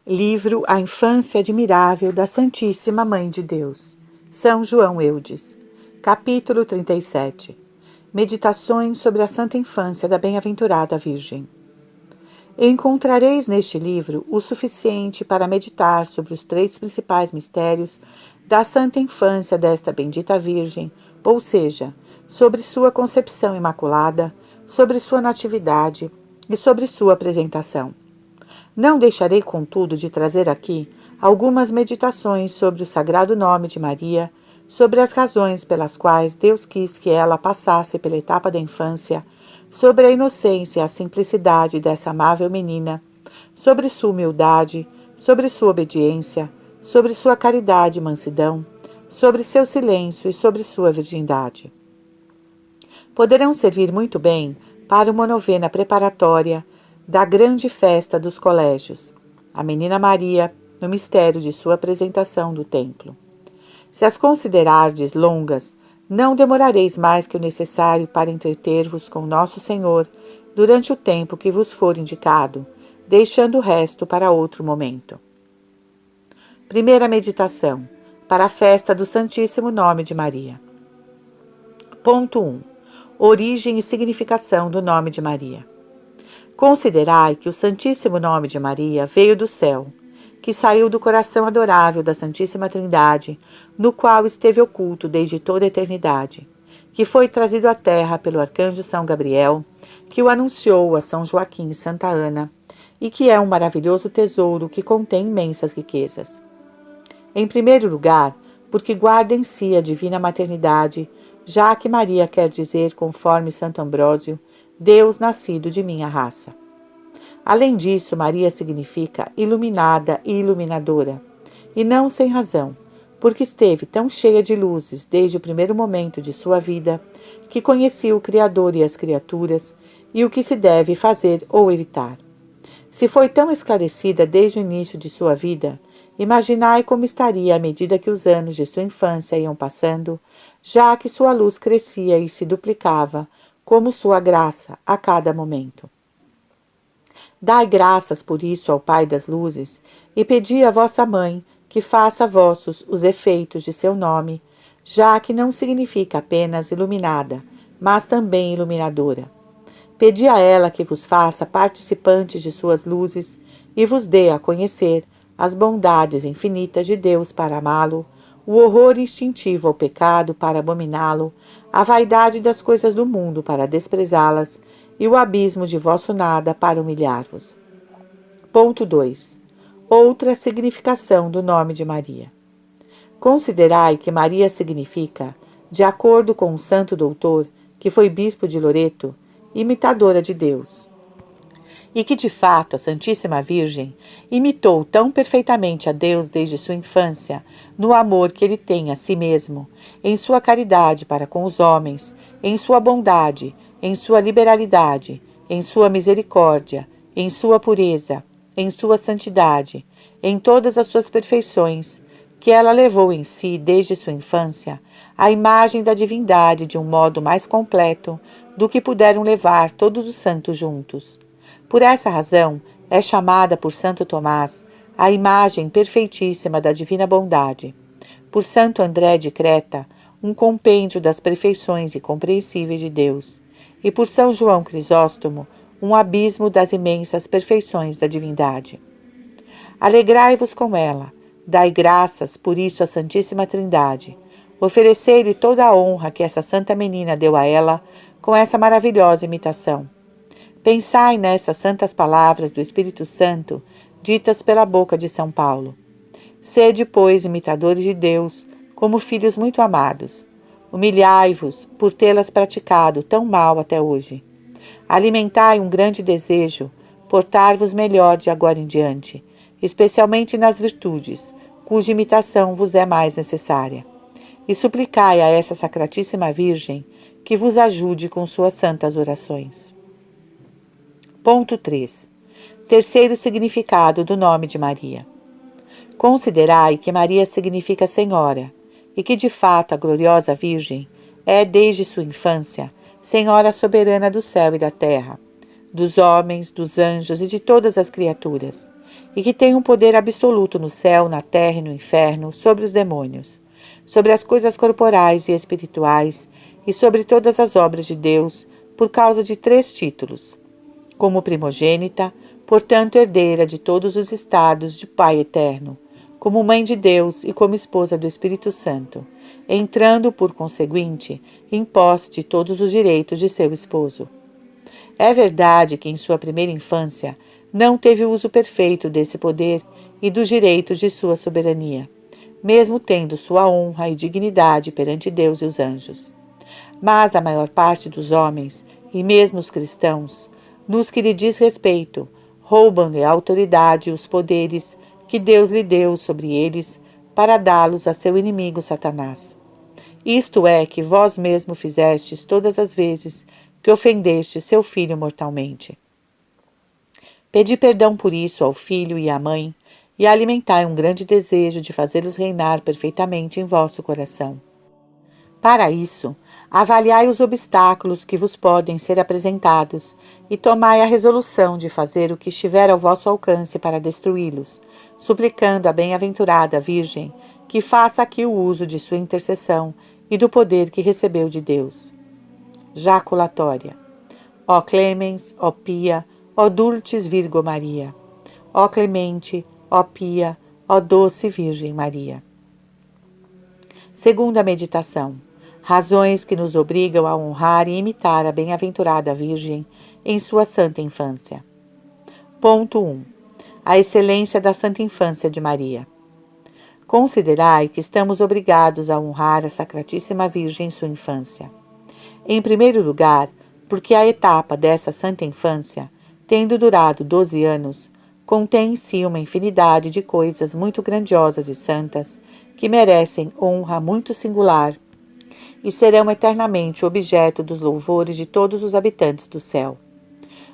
Livro A Infância Admirável da Santíssima Mãe de Deus, São João Eudes. Capítulo 37. Meditações sobre a Santa Infância da Bem-aventurada Virgem. Encontrareis neste livro o suficiente para meditar sobre os três principais mistérios da Santa Infância desta bendita Virgem, ou seja, sobre sua concepção imaculada, sobre sua natividade e sobre sua apresentação. Não deixarei, contudo, de trazer aqui algumas meditações sobre o sagrado nome de Maria, sobre as razões pelas quais Deus quis que ela passasse pela etapa da infância, sobre a inocência e a simplicidade dessa amável menina, sobre sua humildade, sobre sua obediência, sobre sua caridade e mansidão, sobre seu silêncio e sobre sua virgindade. Poderão servir muito bem para uma novena preparatória da grande festa dos colégios, a Menina Maria, no mistério de sua apresentação do templo. Se as considerardes longas, não demorareis mais que o necessário para entreter-vos com Nosso Senhor durante o tempo que vos for indicado, deixando o resto para outro momento. Primeira meditação, para a festa do Santíssimo Nome de Maria. Ponto 1. Origem e significação do nome de Maria. Considerai que o Santíssimo Nome de Maria veio do céu, que saiu do coração adorável da Santíssima Trindade, no qual esteve oculto desde toda a eternidade, que foi trazido à terra pelo arcanjo São Gabriel, que o anunciou a São Joaquim e Santa Ana, e que é um maravilhoso tesouro que contém imensas riquezas. Em primeiro lugar, porque guarda em si a divina maternidade, já que Maria quer dizer, conforme Santo Ambrósio, Deus nascido de minha raça. Além disso, Maria significa iluminada e iluminadora, e não sem razão, porque esteve tão cheia de luzes desde o primeiro momento de sua vida, que conhecia o Criador e as criaturas, e o que se deve fazer ou evitar. Se foi tão esclarecida desde o início de sua vida, imaginai como estaria à medida que os anos de sua infância iam passando, já que sua luz crescia e se duplicava, como sua graça, a cada momento. Dai graças por isso ao Pai das Luzes, e pedi a vossa Mãe que faça vossos os efeitos de seu nome, já que não significa apenas iluminada, mas também iluminadora. Pedi a ela que vos faça participantes de suas luzes e vos dê a conhecer as bondades infinitas de Deus para amá-lo, o horror instintivo ao pecado para abominá-lo, a vaidade das coisas do mundo para desprezá-las e o abismo de vosso nada para humilhar-vos. Ponto 2. Outra significação do nome de Maria. Considerai que Maria significa, de acordo com um santo doutor, que foi bispo de Loreto, imitadora de Deus. E que, de fato, a Santíssima Virgem imitou tão perfeitamente a Deus desde sua infância, no amor que ele tem a si mesmo, em sua caridade para com os homens, em sua bondade, em sua liberalidade, em sua misericórdia, em sua pureza, em sua santidade, em todas as suas perfeições, que ela levou em si desde sua infância a imagem da divindade de um modo mais completo do que puderam levar todos os santos juntos. Por essa razão, é chamada por Santo Tomás a imagem perfeitíssima da divina bondade, por Santo André de Creta, um compêndio das perfeições incompreensíveis de Deus, e por São João Crisóstomo, um abismo das imensas perfeições da divindade. Alegrai-vos com ela, dai graças por isso à Santíssima Trindade, oferecei-lhe toda a honra que essa santa menina deu a ela com essa maravilhosa imitação. Pensai nessas santas palavras do Espírito Santo, ditas pela boca de São Paulo. Sede, pois, imitadores de Deus, como filhos muito amados. Humilhai-vos por tê-las praticado tão mal até hoje. Alimentai um grande desejo, portar-vos melhor de agora em diante, especialmente nas virtudes, cuja imitação vos é mais necessária. E suplicai a essa Sacratíssima Virgem que vos ajude com suas santas orações. Ponto 3. Terceiro significado do nome de Maria. Considerai que Maria significa Senhora, e que de fato a gloriosa Virgem é, desde sua infância, Senhora soberana do céu e da terra, dos homens, dos anjos e de todas as criaturas, e que tem um poder absoluto no céu, na terra e no inferno, sobre os demônios, sobre as coisas corporais e espirituais e sobre todas as obras de Deus, por causa de 3 títulos. Como primogênita, portanto herdeira de todos os estados de Pai eterno, como mãe de Deus e como esposa do Espírito Santo, entrando, por conseguinte, em posse de todos os direitos de seu esposo. É verdade que em sua primeira infância não teve o uso perfeito desse poder e dos direitos de sua soberania, mesmo tendo sua honra e dignidade perante Deus e os anjos. Mas a maior parte dos homens, e mesmo os cristãos, nos que lhe diz respeito, roubam-lhe a autoridade e os poderes que Deus lhe deu sobre eles para dá-los a seu inimigo Satanás. Isto é que vós mesmo fizestes todas as vezes que ofendeste seu filho mortalmente. Pedi perdão por isso ao filho e à mãe, e alimentai um grande desejo de fazê-los reinar perfeitamente em vosso coração. Para isso, avaliai os obstáculos que vos podem ser apresentados e tomai a resolução de fazer o que estiver ao vosso alcance para destruí-los, suplicando a bem-aventurada Virgem que faça aqui o uso de sua intercessão e do poder que recebeu de Deus. Jaculatória. Ó Clemens, ó Pia, ó Dulcis Virgo Maria. Ó Clemente, ó Pia, ó Doce Virgem Maria. Segunda meditação. Razões que nos obrigam a honrar e imitar a bem-aventurada Virgem em sua santa infância. Ponto 1. A excelência da santa infância de Maria. Considerai que estamos obrigados a honrar a Sacratíssima Virgem em sua infância. Em primeiro lugar, porque a etapa dessa santa infância, tendo durado 12 anos, contém em si uma infinidade de coisas muito grandiosas e santas que merecem honra muito singular e serão eternamente objeto dos louvores de todos os habitantes do céu.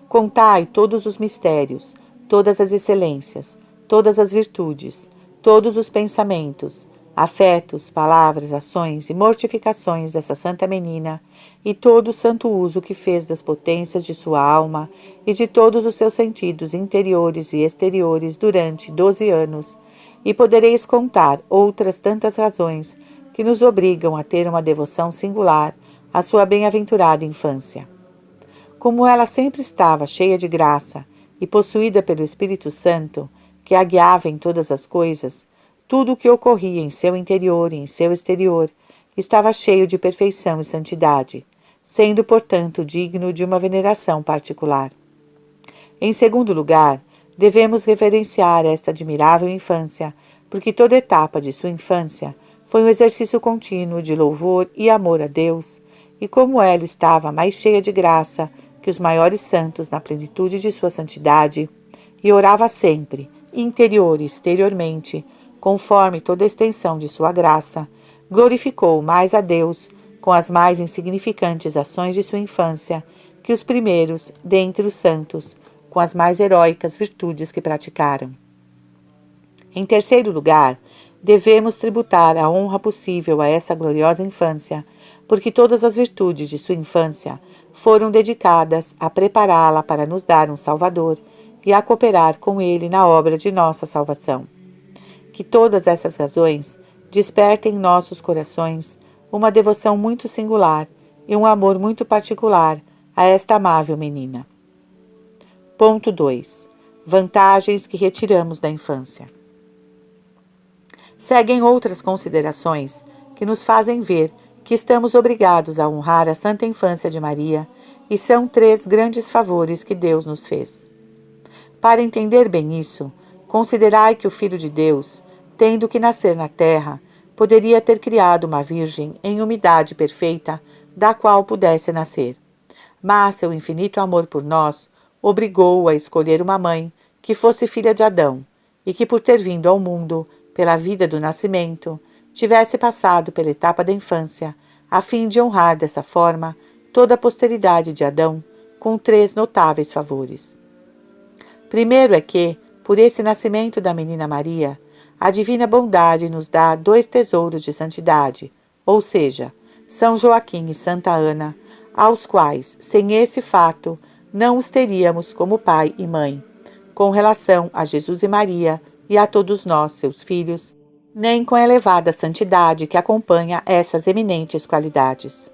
Contai todos os mistérios, todas as excelências, todas as virtudes, todos os pensamentos, afetos, palavras, ações e mortificações dessa santa menina e todo o santo uso que fez das potências de sua alma e de todos os seus sentidos interiores e exteriores durante 12 anos, e podereis contar outras tantas razões que nos obrigam a ter uma devoção singular à sua bem-aventurada infância. Como ela sempre estava cheia de graça e possuída pelo Espírito Santo, que a guiava em todas as coisas, tudo o que ocorria em seu interior e em seu exterior estava cheio de perfeição e santidade, sendo, portanto, digno de uma veneração particular. Em segundo lugar, devemos reverenciar esta admirável infância, porque toda etapa de sua infância foi um exercício contínuo de louvor e amor a Deus, e como ela estava mais cheia de graça que os maiores santos na plenitude de sua santidade, e orava sempre, interior e exteriormente, conforme toda a extensão de sua graça, glorificou mais a Deus com as mais insignificantes ações de sua infância que os primeiros, dentre os santos, com as mais heróicas virtudes que praticaram. Em terceiro lugar, devemos tributar a honra possível a essa gloriosa infância, porque todas as virtudes de sua infância foram dedicadas a prepará-la para nos dar um Salvador e a cooperar com ele na obra de nossa salvação. Que todas essas razões despertem em nossos corações uma devoção muito singular e um amor muito particular a esta amável menina. Ponto 2. Vantagens que retiramos da infância. Seguem outras considerações que nos fazem ver que estamos obrigados a honrar a santa infância de Maria, e são 3 grandes favores que Deus nos fez. Para entender bem isso, considerai que o Filho de Deus, tendo que nascer na terra, poderia ter criado uma virgem em umidade perfeita, da qual pudesse nascer. Mas seu infinito amor por nós obrigou-o a escolher uma mãe que fosse filha de Adão, e que, por ter vindo ao mundo pela vida do nascimento, tivesse passado pela etapa da infância, a fim de honrar dessa forma toda a posteridade de Adão, com 3 notáveis favores. Primeiro é que, por esse nascimento da menina Maria, a divina bondade nos dá 2 tesouros de santidade, ou seja, São Joaquim e Santa Ana, aos quais, sem esse fato, não os teríamos como pai e mãe, com relação a Jesus e Maria e a todos nós, seus filhos, nem com a elevada santidade que acompanha essas eminentes qualidades.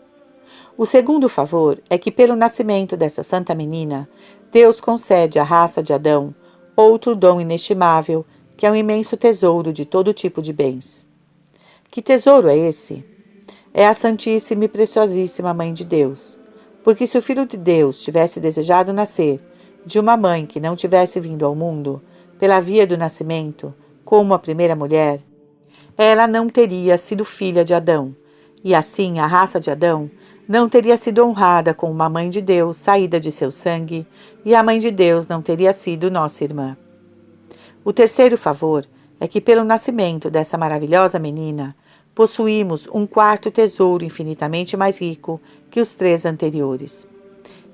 O segundo favor é que, pelo nascimento dessa santa menina, Deus concede à raça de Adão outro dom inestimável, que é um imenso tesouro de todo tipo de bens. Que tesouro é esse? É a Santíssima e Preciosíssima Mãe de Deus. Porque se o Filho de Deus tivesse desejado nascer de uma mãe que não tivesse vindo ao mundo, pela via do nascimento, como a primeira mulher, ela não teria sido filha de Adão, e assim a raça de Adão não teria sido honrada com uma mãe de Deus saída de seu sangue, e a mãe de Deus não teria sido nossa irmã. O terceiro favor é que, pelo nascimento dessa maravilhosa menina, possuímos um quarto tesouro infinitamente mais rico que os três anteriores.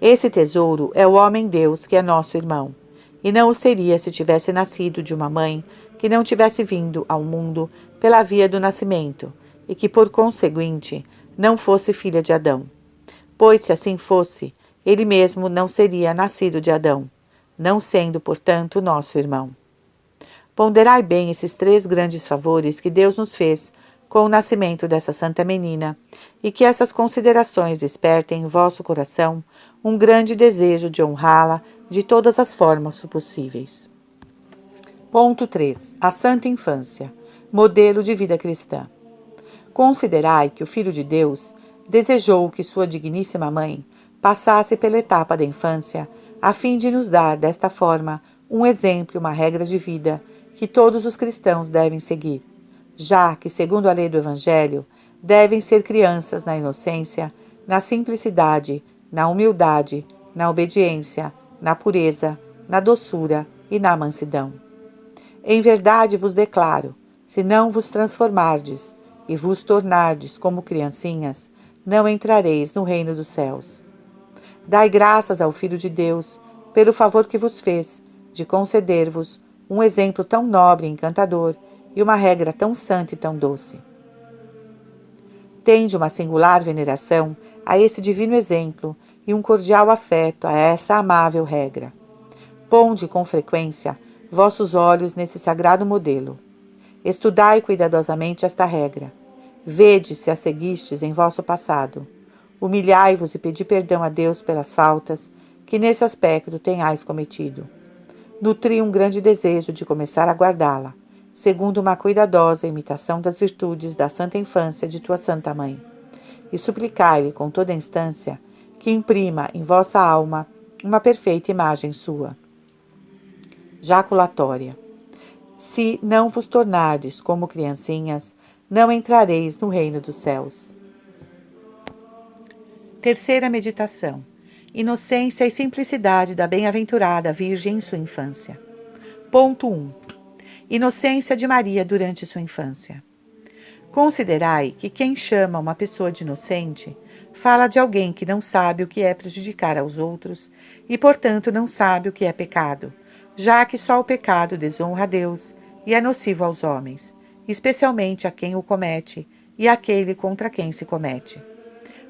Esse tesouro é o homem-Deus, que é nosso irmão, e não o seria se tivesse nascido de uma mãe que não tivesse vindo ao mundo pela via do nascimento, e que, por conseguinte, não fosse filha de Adão. Pois, se assim fosse, ele mesmo não seria nascido de Adão, não sendo, portanto, nosso irmão. Ponderai bem esses três grandes favores que Deus nos fez com o nascimento dessa santa menina, e que essas considerações despertem em vosso coração um grande desejo de honrá-la de todas as formas possíveis. Ponto 3. A Santa Infância, modelo de vida cristã. Considerai que o Filho de Deus desejou que sua digníssima mãe passasse pela etapa da infância, a fim de nos dar, desta forma, um exemplo e uma regra de vida que todos os cristãos devem seguir, já que, segundo a lei do Evangelho, devem ser crianças na inocência, na simplicidade, na humildade, na obediência, na pureza, na doçura e na mansidão. Em verdade vos declaro, se não vos transformardes e vos tornardes como criancinhas, não entrareis no reino dos céus. Dai graças ao Filho de Deus pelo favor que vos fez de conceder-vos um exemplo tão nobre e encantador e uma regra tão santa e tão doce. Tende uma singular veneração a esse divino exemplo e um cordial afeto a essa amável regra. Ponde com frequência vossos olhos nesse sagrado modelo. Estudai cuidadosamente esta regra. Vede se a seguistes em vosso passado. Humilhai-vos e pedi perdão a Deus pelas faltas que nesse aspecto tenhais cometido. Nutri um grande desejo de começar a guardá-la, segundo uma cuidadosa imitação das virtudes da santa infância de tua santa mãe. E suplicai-lhe com toda instância que imprima em vossa alma uma perfeita imagem sua. Jaculatória. Se não vos tornardes como criancinhas, não entrareis no reino dos céus. Terceira meditação. Inocência e simplicidade da bem-aventurada Virgem em sua infância. Ponto 1. Inocência de Maria durante sua infância. Considerai que quem chama uma pessoa de inocente fala de alguém que não sabe o que é prejudicar aos outros e, portanto, não sabe o que é pecado, já que só o pecado desonra a Deus e é nocivo aos homens, especialmente a quem o comete e àquele contra quem se comete.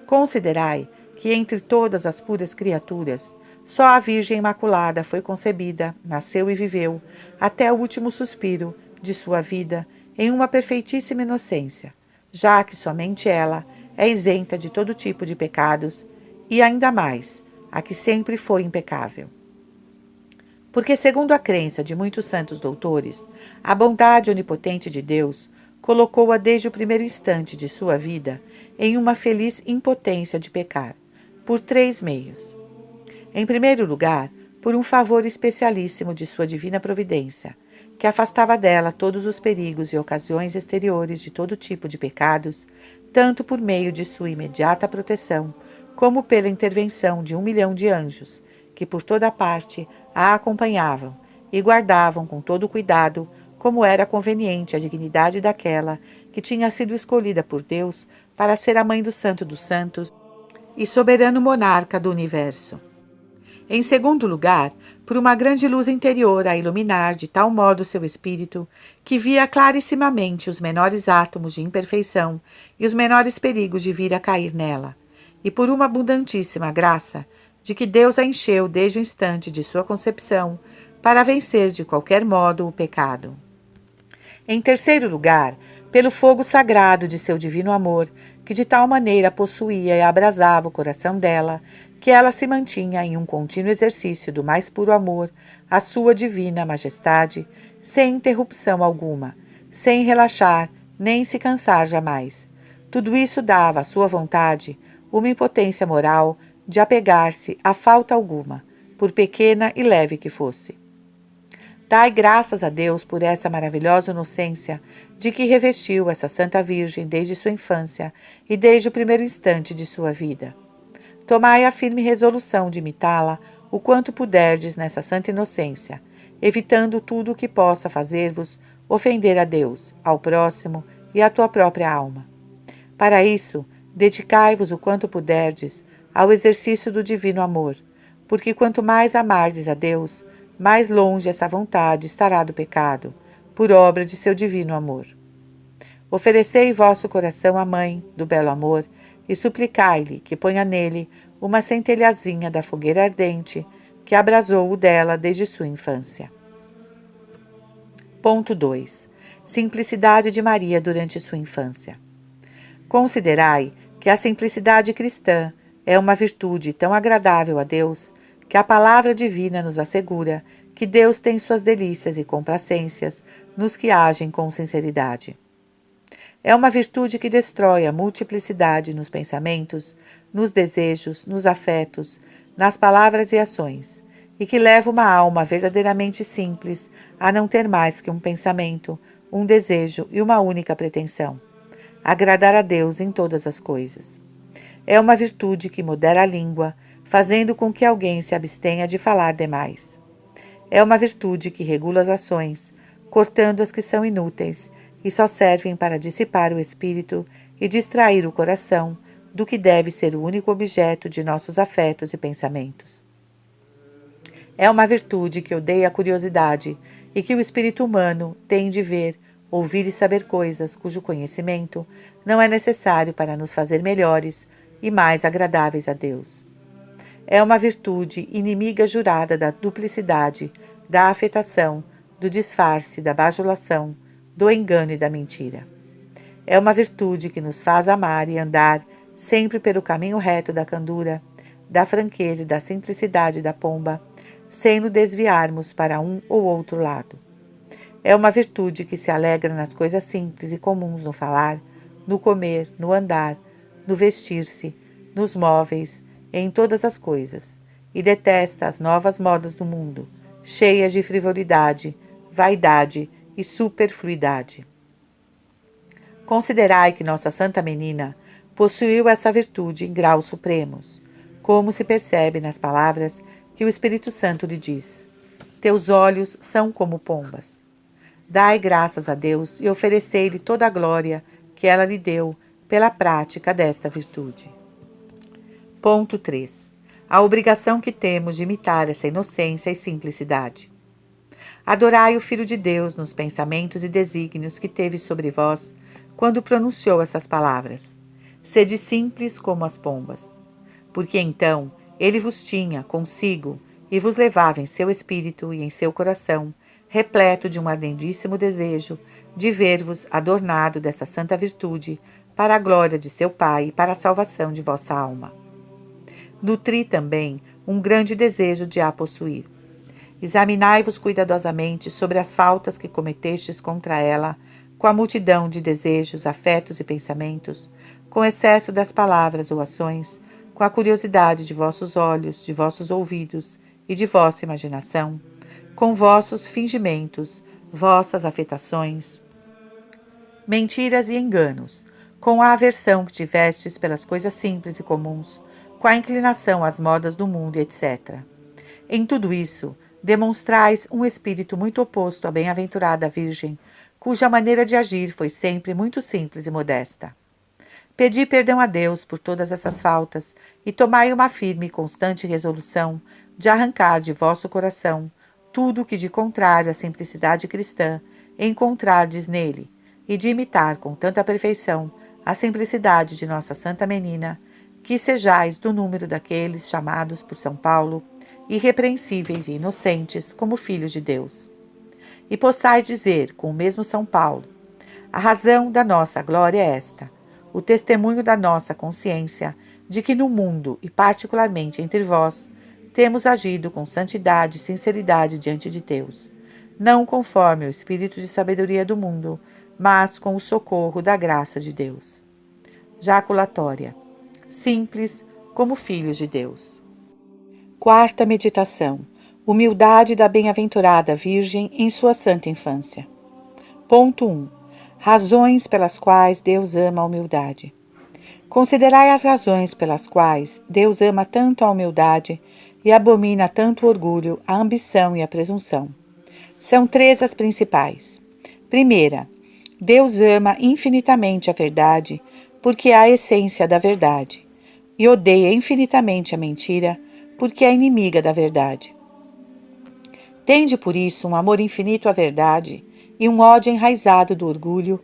Considerai que entre todas as puras criaturas, só a Virgem Imaculada foi concebida, nasceu e viveu, até o último suspiro de sua vida, em uma perfeitíssima inocência, já que somente ela é isenta de todo tipo de pecados, e ainda mais, a que sempre foi impecável. Porque, segundo a crença de muitos santos doutores, a bondade onipotente de Deus colocou-a desde o primeiro instante de sua vida em uma feliz impotência de pecar, por 3 meios. Em primeiro lugar, por um favor especialíssimo de sua divina providência, que afastava dela todos os perigos e ocasiões exteriores de todo tipo de pecados, tanto por meio de sua imediata proteção, como pela intervenção de 1 milhão de anjos, que por toda parte a acompanhavam e guardavam com todo cuidado, como era conveniente a dignidade daquela que tinha sido escolhida por Deus para ser a mãe do Santo dos Santos e soberano monarca do universo. Em segundo lugar, por uma grande luz interior a iluminar de tal modo seu espírito, que via clarissimamente os menores átomos de imperfeição e os menores perigos de vir a cair nela, e por uma abundantíssima graça, de que Deus a encheu desde o instante de sua concepção, para vencer de qualquer modo o pecado. Em terceiro lugar, pelo fogo sagrado de seu divino amor, que de tal maneira possuía e abrasava o coração dela, que ela se mantinha em um contínuo exercício do mais puro amor à sua divina majestade, sem interrupção alguma, sem relaxar, nem se cansar jamais. Tudo isso dava à sua vontade uma impotência moral de apegar-se a falta alguma, por pequena e leve que fosse. Dai graças a Deus por essa maravilhosa inocência de que revestiu essa Santa Virgem desde sua infância e desde o primeiro instante de sua vida. Tomai a firme resolução de imitá-la o quanto puderdes nessa santa inocência, evitando tudo o que possa fazer-vos ofender a Deus, ao próximo e à tua própria alma. Para isso, dedicai-vos o quanto puderdes ao exercício do divino amor, porque quanto mais amardes a Deus, mais longe essa vontade estará do pecado, por obra de seu divino amor. Oferecei vosso coração à Mãe do belo amor e suplicai-lhe que ponha nele uma centelhazinha da fogueira ardente que abrasou o dela desde sua infância. Ponto 2. Simplicidade de Maria durante sua infância. Considerai que a simplicidade cristã é uma virtude tão agradável a Deus que a palavra divina nos assegura que Deus tem suas delícias e complacências nos que agem com sinceridade. É uma virtude que destrói a multiplicidade nos pensamentos, nos desejos, nos afetos, nas palavras e ações, e que leva uma alma verdadeiramente simples a não ter mais que um pensamento, um desejo e uma única pretensão: agradar a Deus em todas as coisas. É uma virtude que modera a língua, fazendo com que alguém se abstenha de falar demais. É uma virtude que regula as ações, cortando as que são inúteis e só servem para dissipar o espírito e distrair o coração do que deve ser o único objeto de nossos afetos e pensamentos. É uma virtude que odeia a curiosidade e que o espírito humano tem de ver, ouvir e saber coisas cujo conhecimento não é necessário para nos fazer melhores e mais agradáveis a Deus. É uma virtude inimiga jurada da duplicidade, da afetação, do disfarce, da bajulação, do engano e da mentira. É uma virtude que nos faz amar e andar sempre pelo caminho reto da candura, da franqueza e da simplicidade da pomba, sem nos desviarmos para um ou outro lado. É uma virtude que se alegra nas coisas simples e comuns no falar, no comer, no andar, no vestir-se, nos móveis, em todas as coisas, e detesta as novas modas do mundo, cheias de frivolidade, vaidade e superfluidade. Considerai que nossa Santa Menina possuiu essa virtude em graus supremos, como se percebe nas palavras que o Espírito Santo lhe diz: teus olhos são como pombas. Dai graças a Deus e oferecei-lhe toda a glória que ela lhe deu pela prática desta virtude. Ponto 3. A obrigação que temos de imitar essa inocência e simplicidade. Adorai o Filho de Deus nos pensamentos e desígnios que teve sobre vós, quando pronunciou essas palavras: sede simples como as pombas. Porque então ele vos tinha consigo e vos levava em seu espírito e em seu coração, repleto de um ardendíssimo desejo de ver-vos adornado dessa santa virtude, para a glória de seu Pai e para a salvação de vossa alma. Nutri também um grande desejo de a possuir. Examinai-vos cuidadosamente sobre as faltas que cometestes contra ela, com a multidão de desejos, afetos e pensamentos, com excesso das palavras ou ações, com a curiosidade de vossos olhos, de vossos ouvidos e de vossa imaginação, com vossos fingimentos, vossas afetações, mentiras e enganos, com a aversão que tivestes pelas coisas simples e comuns, com a inclinação às modas do mundo, etc. Em tudo isso, demonstrais um espírito muito oposto à bem-aventurada Virgem, cuja maneira de agir foi sempre muito simples e modesta. Pedi perdão a Deus por todas essas faltas e tomai uma firme e constante resolução de arrancar de vosso coração tudo o que de contrário à simplicidade cristã encontrardes nele e de imitar com tanta perfeição a simplicidade de nossa Santa Menina, que sejais do número daqueles chamados por São Paulo irrepreensíveis e inocentes como filhos de Deus. E possais dizer, com o mesmo São Paulo: a razão da nossa glória é esta, o testemunho da nossa consciência de que no mundo, e particularmente entre vós, temos agido com santidade e sinceridade diante de Deus, não conforme o espírito de sabedoria do mundo, mas com o socorro da graça de Deus. Jaculatória. Simples como filhos de Deus. Quarta meditação. Humildade da bem-aventurada Virgem em sua santa infância. Ponto 1. Razões pelas quais Deus ama a humildade. Considerai as razões pelas quais Deus ama tanto a humildade e abomina tanto o orgulho, a ambição e a presunção. São 3 as principais. Primeira, Deus ama infinitamente a verdade, porque é a essência da verdade, e odeia infinitamente a mentira, porque é inimiga da verdade. Tende por isso um amor infinito à verdade e um ódio enraizado do orgulho,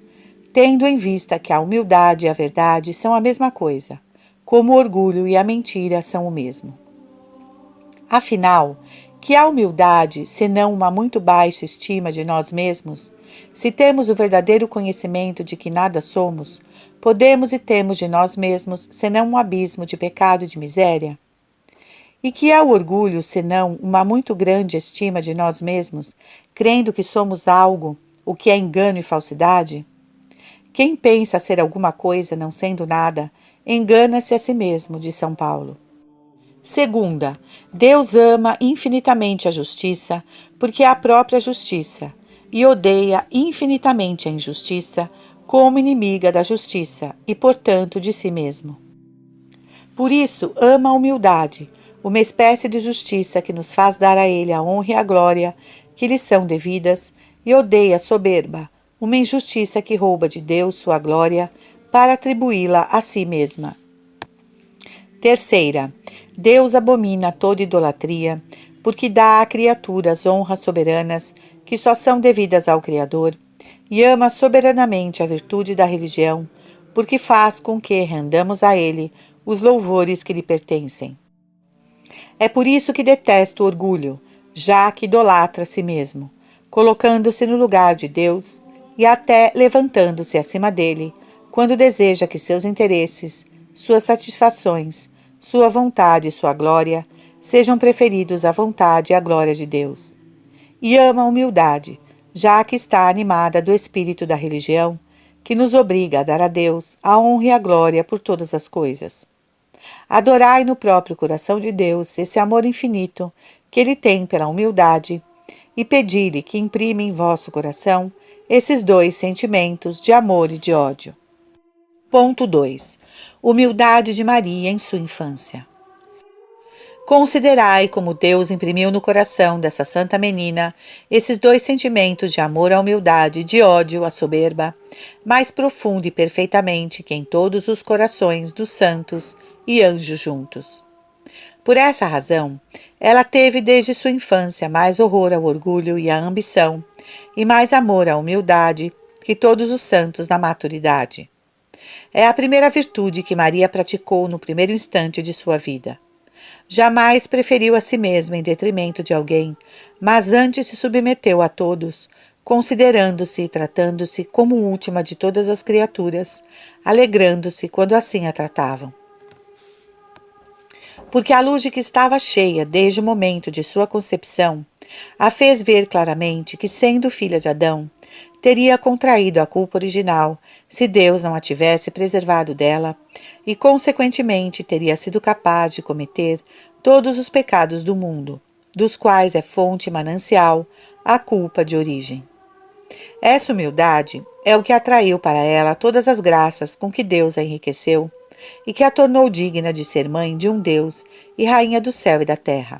tendo em vista que a humildade e a verdade são a mesma coisa, como o orgulho e a mentira são o mesmo. Afinal, que a humildade, senão uma muito baixa estima de nós mesmos, se temos o verdadeiro conhecimento de que nada somos, podemos e temos de nós mesmos, senão um abismo de pecado e de miséria? E que é o orgulho, senão uma muito grande estima de nós mesmos, crendo que somos algo, o que é engano e falsidade? Quem pensa ser alguma coisa não sendo nada, engana-se a si mesmo, diz São Paulo. Segunda, Deus ama infinitamente a justiça, porque é a própria justiça, e odeia infinitamente a injustiça, como inimiga da justiça, e portanto de si mesmo. Por isso ama a humildade, uma espécie de justiça que nos faz dar a Ele a honra e a glória que lhe são devidas, e odeia a soberba, uma injustiça que rouba de Deus sua glória para atribuí-la a si mesma. Terceira, Deus abomina toda idolatria, porque dá a criaturas honras soberanas que só são devidas ao Criador, e ama soberanamente a virtude da religião, porque faz com que rendamos a Ele os louvores que lhe pertencem. É por isso que detesta o orgulho, já que idolatra a si mesmo, colocando-se no lugar de Deus e até levantando-se acima dele, quando deseja que seus interesses, suas satisfações, sua vontade e sua glória sejam preferidos à vontade e à glória de Deus. E ama a humildade, já que está animada do espírito da religião, que nos obriga a dar a Deus a honra e a glória por todas as coisas. Adorai no próprio coração de Deus esse amor infinito que Ele tem pela humildade e pedi-lhe que imprime em vosso coração esses 2 sentimentos de amor e de ódio. Ponto 2. Humildade de Maria em sua infância. Considerai como Deus imprimiu no coração dessa santa menina esses 2 sentimentos de amor à humildade e de ódio à soberba, mais profundo e perfeitamente que em todos os corações dos santos e anjos juntos. Por essa razão, ela teve desde sua infância mais horror ao orgulho e à ambição, e mais amor à humildade que todos os santos na maturidade. É a primeira virtude que Maria praticou no primeiro instante de sua vida. Jamais preferiu a si mesma em detrimento de alguém, mas antes se submeteu a todos, considerando-se e tratando-se como última de todas as criaturas, alegrando-se quando assim a tratavam. Porque a luz de que estava cheia desde o momento de sua concepção, a fez ver claramente que, sendo filha de Adão, teria contraído a culpa original se Deus não a tivesse preservado dela e, consequentemente, teria sido capaz de cometer todos os pecados do mundo, dos quais é fonte e manancial a culpa de origem. Essa humildade é o que atraiu para ela todas as graças com que Deus a enriqueceu e que a tornou digna de ser mãe de um Deus e rainha do céu e da terra.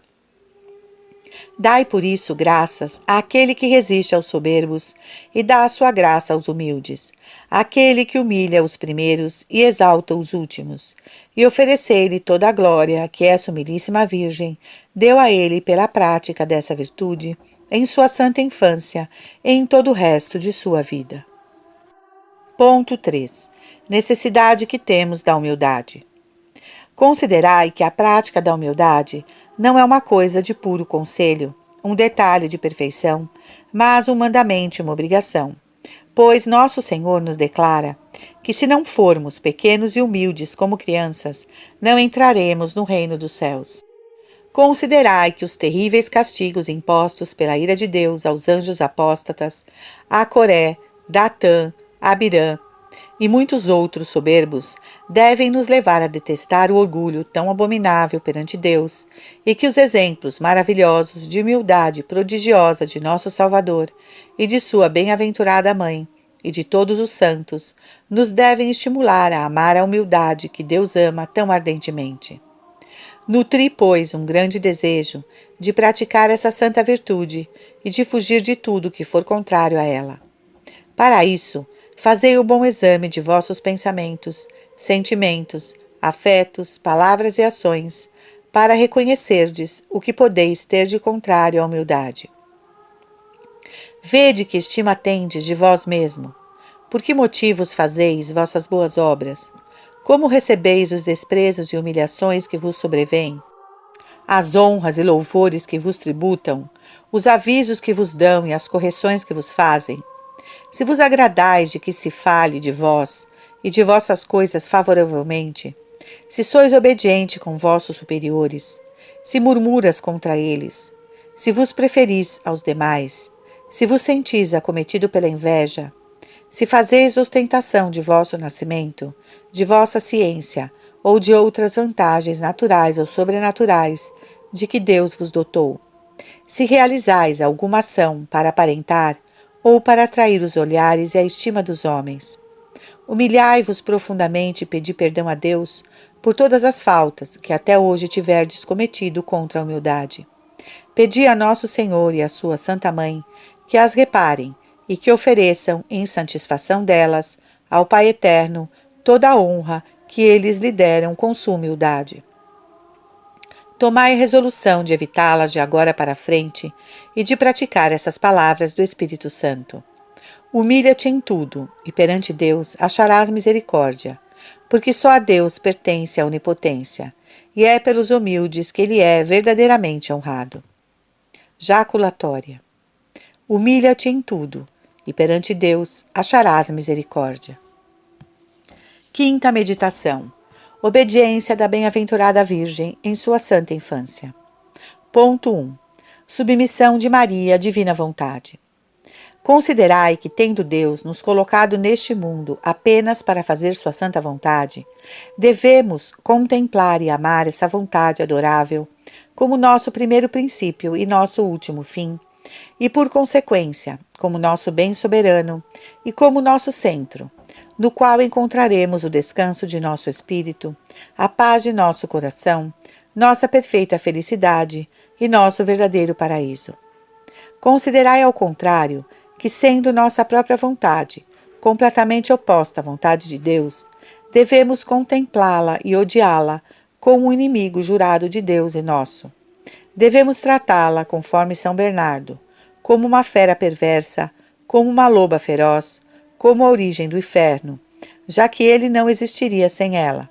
Dai por isso graças àquele que resiste aos soberbos e dá a sua graça aos humildes, àquele que humilha os primeiros e exalta os últimos, e oferecei-lhe toda a glória que essa humilíssima Virgem deu a ele pela prática dessa virtude em sua santa infância e em todo o resto de sua vida. Ponto 3. Necessidade que temos da humildade. Considerai que a prática da humildade Não é uma coisa de puro conselho, um detalhe de perfeição, mas um mandamento e uma obrigação. Pois nosso Senhor nos declara que se não formos pequenos e humildes como crianças, não entraremos no reino dos céus. Considerai que os terríveis castigos impostos pela ira de Deus aos anjos apóstatas, a Coré, Datã, Abirã e muitos outros soberbos, devem nos levar a detestar o orgulho tão abominável perante Deus, e que os exemplos maravilhosos de humildade prodigiosa de nosso Salvador e de sua bem-aventurada Mãe, e de todos os santos, nos devem estimular a amar a humildade que Deus ama tão ardentemente. Nutri, pois, um grande desejo de praticar essa santa virtude e de fugir de tudo que for contrário a ela. Para isso, fazei o bom exame de vossos pensamentos, sentimentos, afetos, palavras e ações, para reconhecerdes o que podeis ter de contrário à humildade. Vede que estima tendes de vós mesmo. Por que motivos fazeis vossas boas obras? Como recebeis os desprezos e humilhações que vos sobrevêm? As honras e louvores que vos tributam, os avisos que vos dão e as correções que vos fazem? Se vos agradais de que se fale de vós e de vossas coisas favoravelmente, se sois obediente com vossos superiores, se murmuras contra eles, se vos preferis aos demais, se vos sentis acometido pela inveja, se fazeis ostentação de vosso nascimento, de vossa ciência ou de outras vantagens naturais ou sobrenaturais de que Deus vos dotou, se realizais alguma ação para aparentar ou para atrair os olhares e a estima dos homens, humilhai-vos profundamente e pedi perdão a Deus por todas as faltas que até hoje tiverdes cometido contra a humildade. Pedi a nosso Senhor e a sua Santa Mãe que as reparem e que ofereçam, em satisfação delas, ao Pai Eterno, toda a honra que eles lhe deram com sua humildade. Tomai resolução de evitá-las de agora para frente e de praticar essas palavras do Espírito Santo. Humilha-te em tudo, e perante Deus acharás misericórdia, porque só a Deus pertence a onipotência, e é pelos humildes que ele é verdadeiramente honrado. Jaculatória. Humilha-te em tudo, e perante Deus acharás misericórdia. Quinta meditação. Obediência da bem-aventurada Virgem em sua santa infância. Ponto 1. Submissão de Maria à divina vontade. Considerai que, tendo Deus nos colocado neste mundo apenas para fazer sua santa vontade, devemos contemplar e amar essa vontade adorável como nosso primeiro princípio e nosso último fim, e, por consequência, como nosso bem soberano e como nosso centro, no qual encontraremos o descanso de nosso espírito, a paz de nosso coração, nossa perfeita felicidade e nosso verdadeiro paraíso. Considerai, ao contrário, que, sendo nossa própria vontade completamente oposta à vontade de Deus, devemos contemplá-la e odiá-la como um inimigo jurado de Deus e nosso. Devemos tratá-la, conforme São Bernardo, como uma fera perversa, como uma loba feroz, como a origem do inferno, já que ele não existiria sem ela,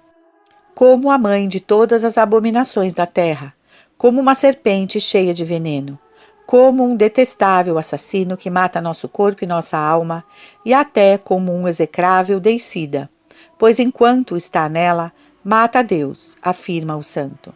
como a mãe de todas as abominações da terra, como uma serpente cheia de veneno, como um detestável assassino que mata nosso corpo e nossa alma, e até como um execrável deicida, pois enquanto está nela, mata a Deus, afirma o santo.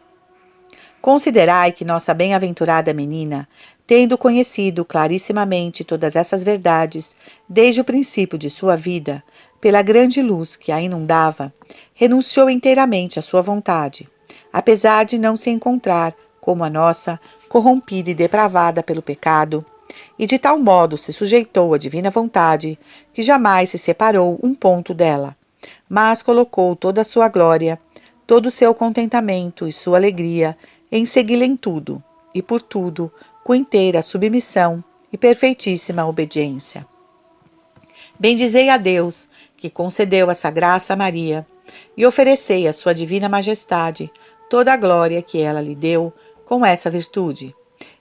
Considerai que nossa bem-aventurada menina, tendo conhecido clarissimamente todas essas verdades desde o princípio de sua vida, pela grande luz que a inundava, renunciou inteiramente à sua vontade, apesar de não se encontrar, como a nossa, corrompida e depravada pelo pecado, e de tal modo se sujeitou à divina vontade que jamais se separou um ponto dela, mas colocou toda a sua glória, todo o seu contentamento e sua alegria em segui-la em tudo, e por tudo, com inteira submissão e perfeitíssima obediência. Bendizei a Deus, que concedeu essa graça a Maria, e oferecei à sua divina majestade toda a glória que ela lhe deu com essa virtude,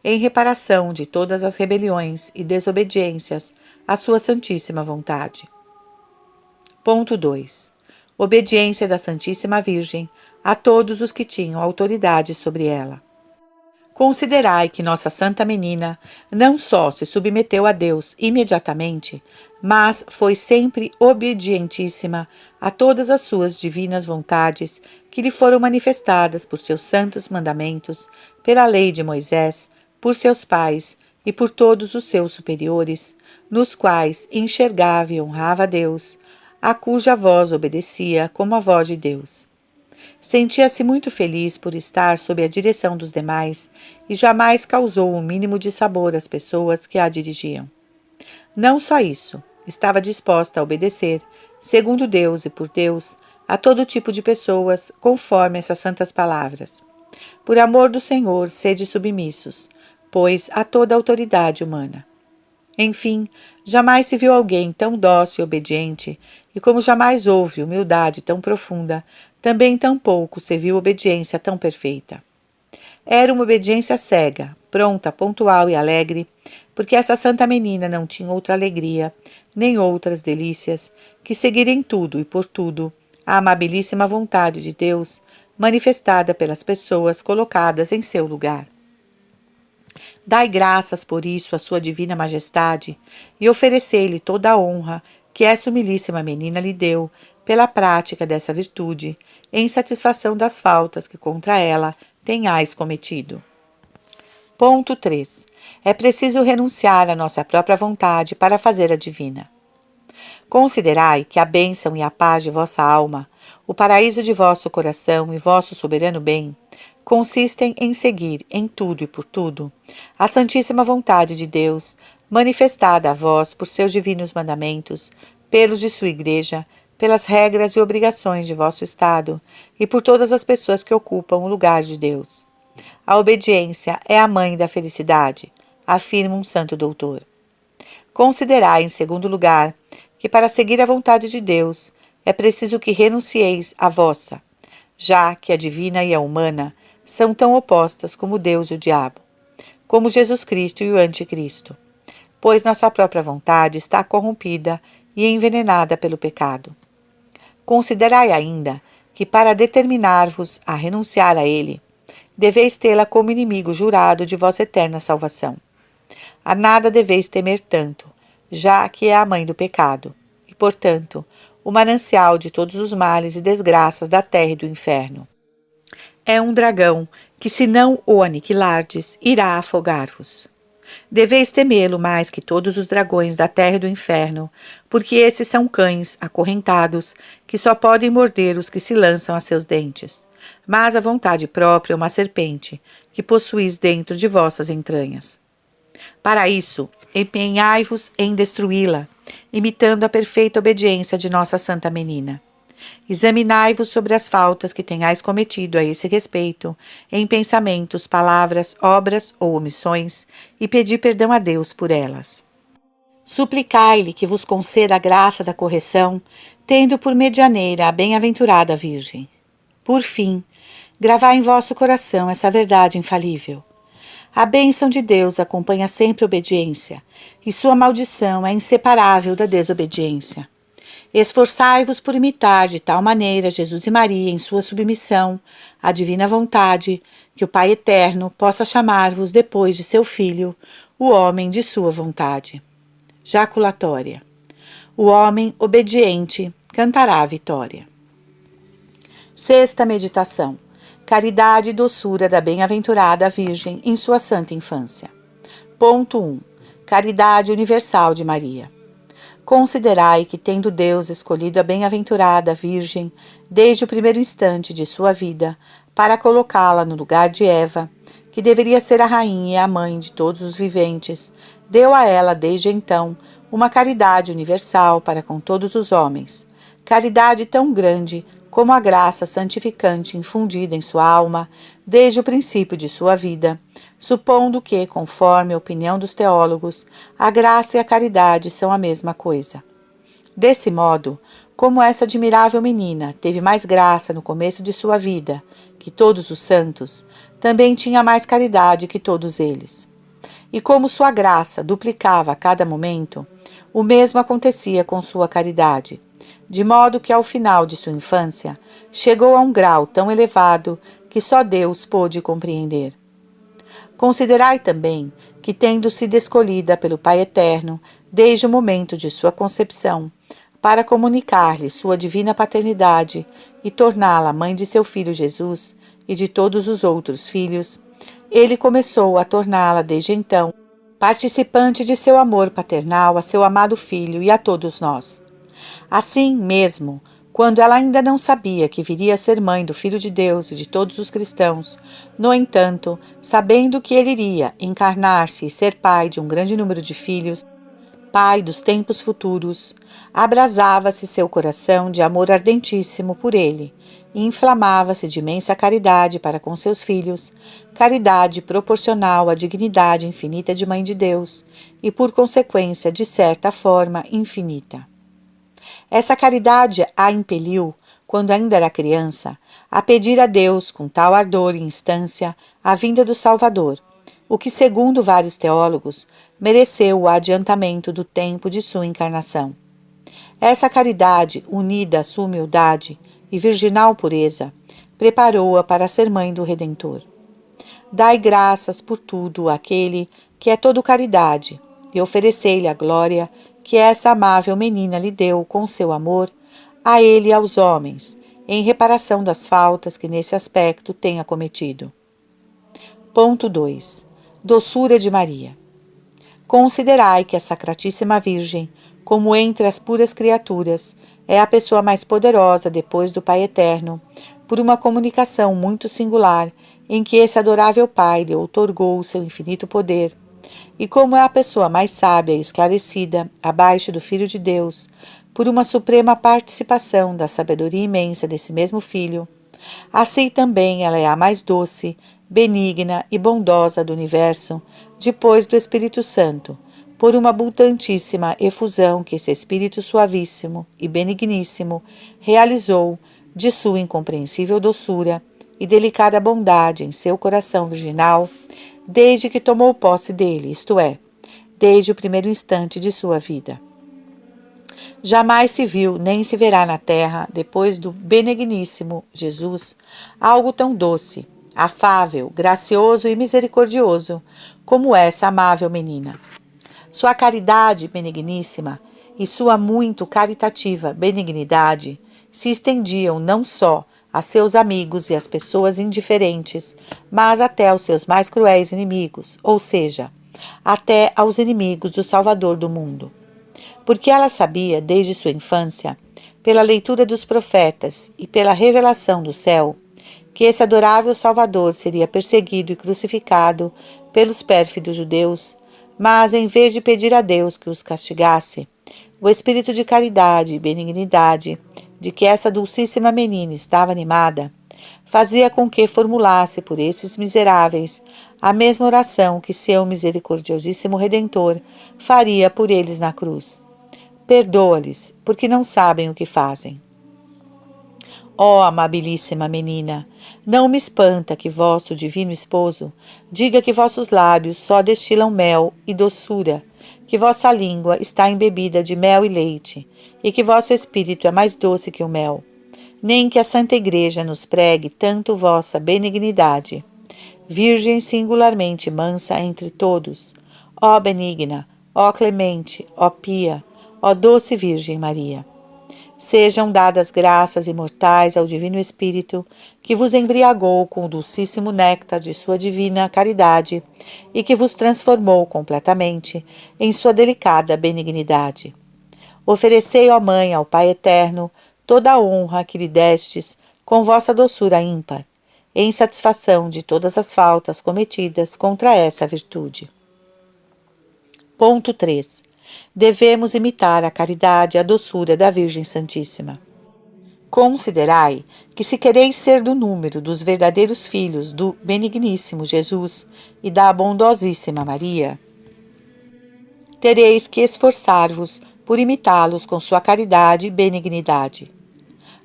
em reparação de todas as rebeliões e desobediências à sua santíssima vontade. Ponto 2. Obediência da Santíssima Virgem a todos os que tinham autoridade sobre ela. Considerai que nossa Santa Menina não só se submeteu a Deus imediatamente, mas foi sempre obedientíssima a todas as suas divinas vontades que lhe foram manifestadas por seus santos mandamentos, pela lei de Moisés, por seus pais e por todos os seus superiores, nos quais enxergava e honrava a Deus, a cuja voz obedecia como a voz de Deus. Sentia-se muito feliz por estar sob a direção dos demais e jamais causou o mínimo de sabor às pessoas que a dirigiam. Não só isso, estava disposta a obedecer, segundo Deus e por Deus, a todo tipo de pessoas, conforme essas santas palavras. Por amor do Senhor, sede submissos, pois a toda autoridade humana. Enfim, jamais se viu alguém tão dócil e obediente, e como jamais houve humildade tão profunda, também tampouco se viu obediência tão perfeita. Era uma obediência cega, pronta, pontual e alegre, porque essa santa menina não tinha outra alegria, nem outras delícias, que seguir em tudo e por tudo a amabilíssima vontade de Deus, manifestada pelas pessoas colocadas em seu lugar. Dai graças por isso à sua divina majestade e oferecei-lhe toda a honra que essa humilíssima menina lhe deu pela prática dessa virtude, em satisfação das faltas que contra ela tenhais cometido. Ponto 3. É preciso renunciar à nossa própria vontade para fazer a divina. Considerai que a bênção e a paz de vossa alma, o paraíso de vosso coração e vosso soberano bem, consistem em seguir, em tudo e por tudo, a santíssima vontade de Deus, manifestada a vós por seus divinos mandamentos, pelos de sua Igreja, pelas regras e obrigações de vosso Estado e por todas as pessoas que ocupam o lugar de Deus. A obediência é a mãe da felicidade, afirma um santo doutor. Considerai, em segundo lugar, que para seguir a vontade de Deus é preciso que renuncieis à vossa, já que a divina e a humana são tão opostas como Deus e o diabo, como Jesus Cristo e o Anticristo, pois nossa própria vontade está corrompida e envenenada pelo pecado. Considerai ainda que para determinar-vos a renunciar a ele, deveis tê-la como inimigo jurado de vossa eterna salvação. A nada deveis temer tanto, já que é a mãe do pecado, e, portanto, o manancial de todos os males e desgraças da terra e do inferno. É um dragão que, se não o aniquilardes, irá afogar-vos. Deveis temê-lo mais que todos os dragões da terra e do inferno, porque esses são cães acorrentados que só podem morder os que se lançam a seus dentes. Mas a vontade própria é uma serpente que possuís dentro de vossas entranhas. Para isso, empenhai-vos em destruí-la, imitando a perfeita obediência de nossa Santa Menina. Examinai-vos sobre as faltas que tenhais cometido a esse respeito, em pensamentos, palavras, obras ou omissões, e pedi perdão a Deus por elas. Suplicai-lhe que vos conceda a graça da correção, tendo por medianeira a bem-aventurada Virgem. Por fim, gravai em vosso coração essa verdade infalível. A bênção de Deus acompanha sempre a obediência, e sua maldição é inseparável da desobediência. Esforçai-vos por imitar de tal maneira Jesus e Maria em sua submissão à divina vontade, que o Pai Eterno possa chamar-vos depois de seu Filho, o homem de sua vontade. Jaculatória. O homem obediente cantará a vitória. Sexta meditação. Caridade e doçura da bem-aventurada Virgem em sua santa infância. Ponto 1. Caridade universal de Maria. Considerai que, tendo Deus escolhido a bem-aventurada Virgem desde o primeiro instante de sua vida para colocá-la no lugar de Eva, que deveria ser a rainha e a mãe de todos os viventes, deu a ela desde então uma caridade universal para com todos os homens, caridade tão grande como a graça santificante infundida em sua alma desde o princípio de sua vida, supondo que, conforme a opinião dos teólogos, a graça e a caridade são a mesma coisa. Desse modo, como essa admirável menina teve mais graça no começo de sua vida que todos os santos, também tinha mais caridade que todos eles. E como sua graça duplicava a cada momento, o mesmo acontecia com sua caridade, de modo que ao final de sua infância chegou a um grau tão elevado que só Deus pôde compreender. Considerai também que, tendo sido escolhida pelo Pai Eterno desde o momento de sua concepção, para comunicar-lhe sua divina paternidade e torná-la mãe de seu filho Jesus e de todos os outros filhos, ele começou a torná-la desde então participante de seu amor paternal a seu amado filho e a todos nós. Assim mesmo, quando ela ainda não sabia que viria a ser mãe do Filho de Deus e de todos os cristãos, no entanto, sabendo que ele iria encarnar-se e ser pai de um grande número de filhos, pai dos tempos futuros, abrasava-se seu coração de amor ardentíssimo por ele, e inflamava-se de imensa caridade para com seus filhos, caridade proporcional à dignidade infinita de Mãe de Deus, e por consequência, de certa forma, infinita. Essa caridade a impeliu, quando ainda era criança, a pedir a Deus, com tal ardor e instância, a vinda do Salvador, o que, segundo vários teólogos, mereceu o adiantamento do tempo de sua encarnação. Essa caridade, unida à sua humildade e virginal pureza, preparou-a para ser mãe do Redentor. Dai graças por tudo àquele que é todo caridade, e oferecei-lhe a glória que essa amável menina lhe deu com seu amor a ele e aos homens, em reparação das faltas que nesse aspecto tenha cometido. Ponto 2. Doçura de Maria. Considerai que a Sacratíssima Virgem, como entre as puras criaturas, é a pessoa mais poderosa depois do Pai Eterno, por uma comunicação muito singular em que esse adorável Pai lhe outorgou o seu infinito poder, e como é a pessoa mais sábia e esclarecida, abaixo do Filho de Deus, por uma suprema participação da sabedoria imensa desse mesmo Filho, assim também ela é a mais doce, benigna e bondosa do universo, depois do Espírito Santo, por uma abundantíssima efusão que esse Espírito suavíssimo e benigníssimo realizou de sua incompreensível doçura e delicada bondade em seu coração virginal, desde que tomou posse dele, isto é, desde o primeiro instante de sua vida. Jamais se viu nem se verá na terra, depois do benigníssimo Jesus, algo tão doce, afável, gracioso e misericordioso como essa amável menina. Sua caridade benigníssima e sua muito caritativa benignidade se estendiam não só a seus amigos e às pessoas indiferentes, mas até aos seus mais cruéis inimigos, ou seja, até aos inimigos do Salvador do mundo. Porque ela sabia, desde sua infância, pela leitura dos profetas e pela revelação do céu, que esse adorável Salvador seria perseguido e crucificado pelos pérfidos judeus, mas, em vez de pedir a Deus que os castigasse, o espírito de caridade e benignidade de que essa dulcíssima menina estava animada, fazia com que formulasse por esses miseráveis a mesma oração que seu misericordiosíssimo Redentor faria por eles na cruz. Perdoa-lhes, porque não sabem o que fazem. Ó amabilíssima menina, não me espanta que vosso divino esposo diga que vossos lábios só destilam mel e doçura, que vossa língua está embebida de mel e leite, e que vosso espírito é mais doce que o mel, nem que a Santa Igreja nos pregue tanto vossa benignidade. Virgem singularmente mansa entre todos, ó benigna, ó clemente, ó pia, ó doce Virgem Maria. Sejam dadas graças imortais ao Divino Espírito, que vos embriagou com o dulcíssimo néctar de sua divina caridade e que vos transformou completamente em sua delicada benignidade. Oferecei, ó Mãe, ao Pai Eterno, toda a honra que lhe destes com vossa doçura ímpar, em satisfação de todas as faltas cometidas contra essa virtude. Ponto 3. Devemos imitar a caridade e a doçura da Virgem Santíssima. Considerai que, se quereis ser do número dos verdadeiros filhos do benigníssimo Jesus e da bondosíssima Maria, tereis que esforçar-vos por imitá-los com sua caridade e benignidade.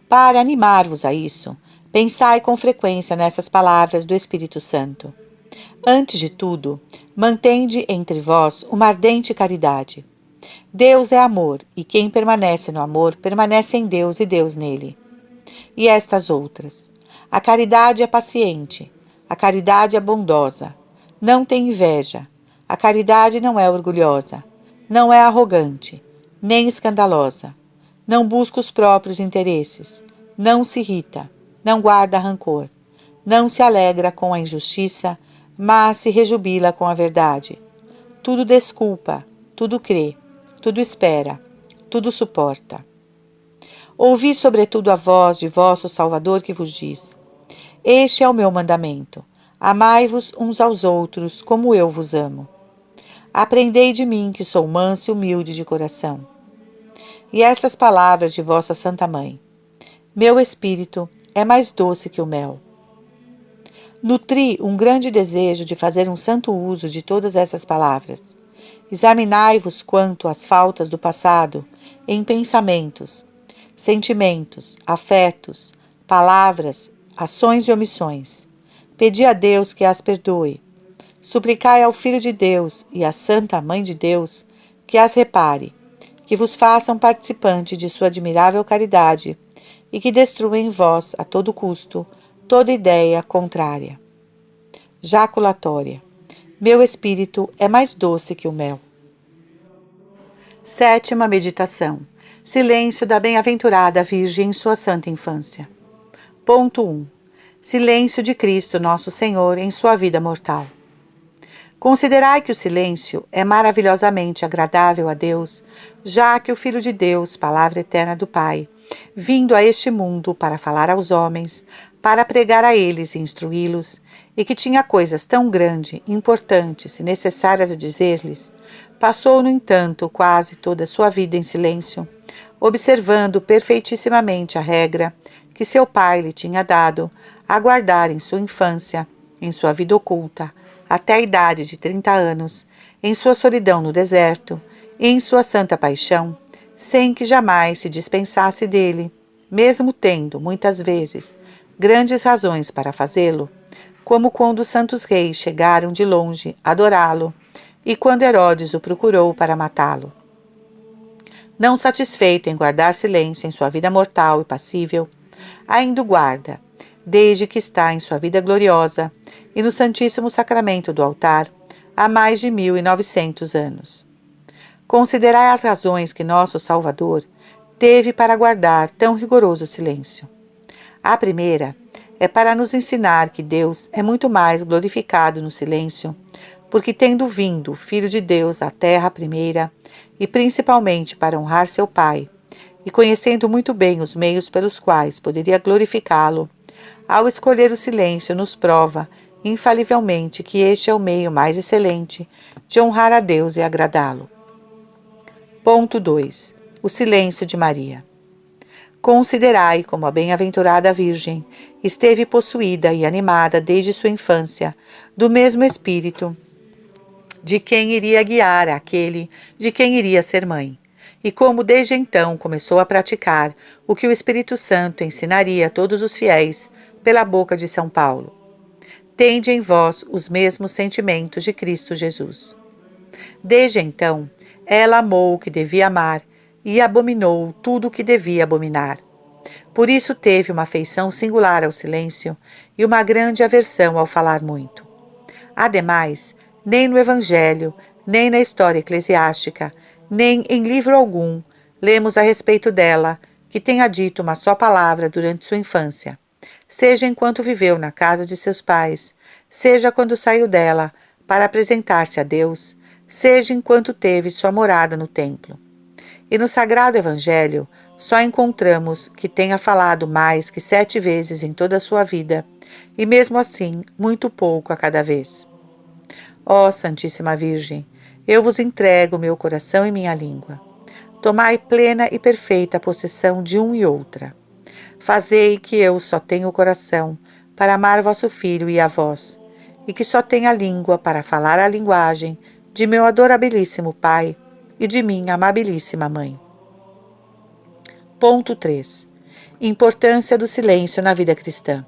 Para animar-vos a isso, pensai com frequência nessas palavras do Espírito Santo. Antes de tudo, mantende entre vós uma ardente caridade. Deus é amor, e quem permanece no amor, permanece em Deus e Deus nele. E estas outras. A caridade é paciente, a caridade é bondosa. Não tem inveja. A caridade não é orgulhosa, não é arrogante, nem escandalosa. Não busca os próprios interesses, não se irrita, não guarda rancor, não se alegra com a injustiça, mas se rejubila com a verdade. Tudo desculpa, tudo crê, tudo espera, tudo suporta. Ouvi sobretudo a voz de vosso Salvador que vos diz: Este é o meu mandamento, amai-vos uns aos outros como eu vos amo. Aprendei de mim que sou manso e humilde de coração. E estas palavras de vossa Santa Mãe: Meu espírito é mais doce que o mel. Nutri um grande desejo de fazer um santo uso de todas essas palavras. Examinai-vos quanto às faltas do passado, em pensamentos, sentimentos, afetos, palavras, ações e omissões. Pedi a Deus que as perdoe. Suplicai ao Filho de Deus e à Santa Mãe de Deus que as repare, que vos façam participante de sua admirável caridade e que destrua em vós, a todo custo, toda ideia contrária. Jaculatória. Meu espírito é mais doce que o mel. Sétima meditação. Silêncio da bem-aventurada Virgem em sua santa infância. Ponto 1. Silêncio de Cristo Nosso Senhor em sua vida mortal. Considerai que o silêncio é maravilhosamente agradável a Deus, já que o Filho de Deus, palavra eterna do Pai, vindo a este mundo para falar aos homens, para pregar a eles e instruí-los, e que tinha coisas tão grandes, importantes e necessárias a dizer-lhes, passou, no entanto, quase toda a sua vida em silêncio, observando perfeitissimamente a regra que seu pai lhe tinha dado a guardar em sua infância, em sua vida oculta, até a idade de 30 anos, em sua solidão no deserto e em sua santa paixão, sem que jamais se dispensasse dele, mesmo tendo, muitas vezes, grandes razões para fazê-lo, como quando os santos reis chegaram de longe adorá-lo e quando Herodes o procurou para matá-lo. Não satisfeito em guardar silêncio em sua vida mortal e passível, ainda o guarda, desde que está em sua vida gloriosa e no Santíssimo Sacramento do altar, há mais de 1900 anos. Considerai as razões que nosso Salvador teve para guardar tão rigoroso silêncio. A primeira é para nos ensinar que Deus é muito mais glorificado no silêncio, porque tendo vindo o Filho de Deus à terra primeira, e principalmente para honrar seu Pai, e conhecendo muito bem os meios pelos quais poderia glorificá-lo, ao escolher o silêncio nos prova, infalivelmente, que este é o meio mais excelente de honrar a Deus e agradá-lo. Ponto 2. O silêncio de Maria. Considerai como a bem-aventurada Virgem esteve possuída e animada desde sua infância do mesmo Espírito de quem iria guiar aquele de quem iria ser mãe, e como desde então começou a praticar o que o Espírito Santo ensinaria a todos os fiéis pela boca de São Paulo. Tende em vós os mesmos sentimentos de Cristo Jesus. Desde então, ela amou o que devia amar e abominou tudo o que devia abominar. Por isso teve uma afeição singular ao silêncio e uma grande aversão ao falar muito. Ademais, nem no Evangelho, nem na história eclesiástica, nem em livro algum, lemos a respeito dela que tenha dito uma só palavra durante sua infância, seja enquanto viveu na casa de seus pais, seja quando saiu dela para apresentar-se a Deus, seja enquanto teve sua morada no templo. E no Sagrado Evangelho, só encontramos que tenha falado mais que 7 vezes em toda a sua vida, e mesmo assim, muito pouco a cada vez. Ó Santíssima Virgem, eu vos entrego meu coração e minha língua. Tomai plena e perfeita possessão de um e outra. Fazei que eu só tenha o coração para amar vosso Filho e a vós, e que só tenha a língua para falar a linguagem de meu adorabilíssimo Pai e de minha amabilíssima Mãe. Ponto 3. Importância do silêncio na vida cristã.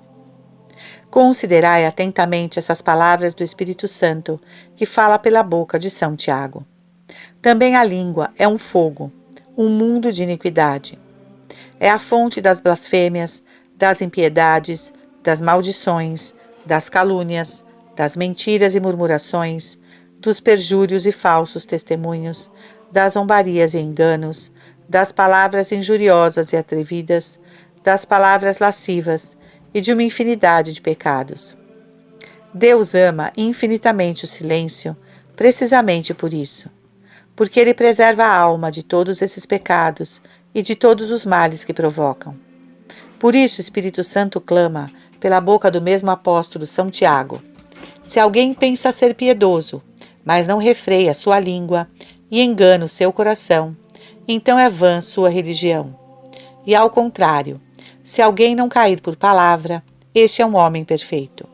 Considerai atentamente essas palavras do Espírito Santo que fala pela boca de São Tiago. Também a língua é um fogo, um mundo de iniquidade. É a fonte das blasfêmias, das impiedades, das maldições, das calúnias, das mentiras e murmurações, dos perjúrios e falsos testemunhos, das zombarias e enganos, das palavras injuriosas e atrevidas, das palavras lascivas e de uma infinidade de pecados. Deus ama infinitamente o silêncio, precisamente por isso, porque Ele preserva a alma de todos esses pecados e de todos os males que provocam. Por isso o Espírito Santo clama, pela boca do mesmo apóstolo São Tiago: se alguém pensa ser piedoso, mas não refreia sua língua e engana o seu coração, então é vã sua religião. E ao contrário, se alguém não cair por palavra, este é um homem perfeito.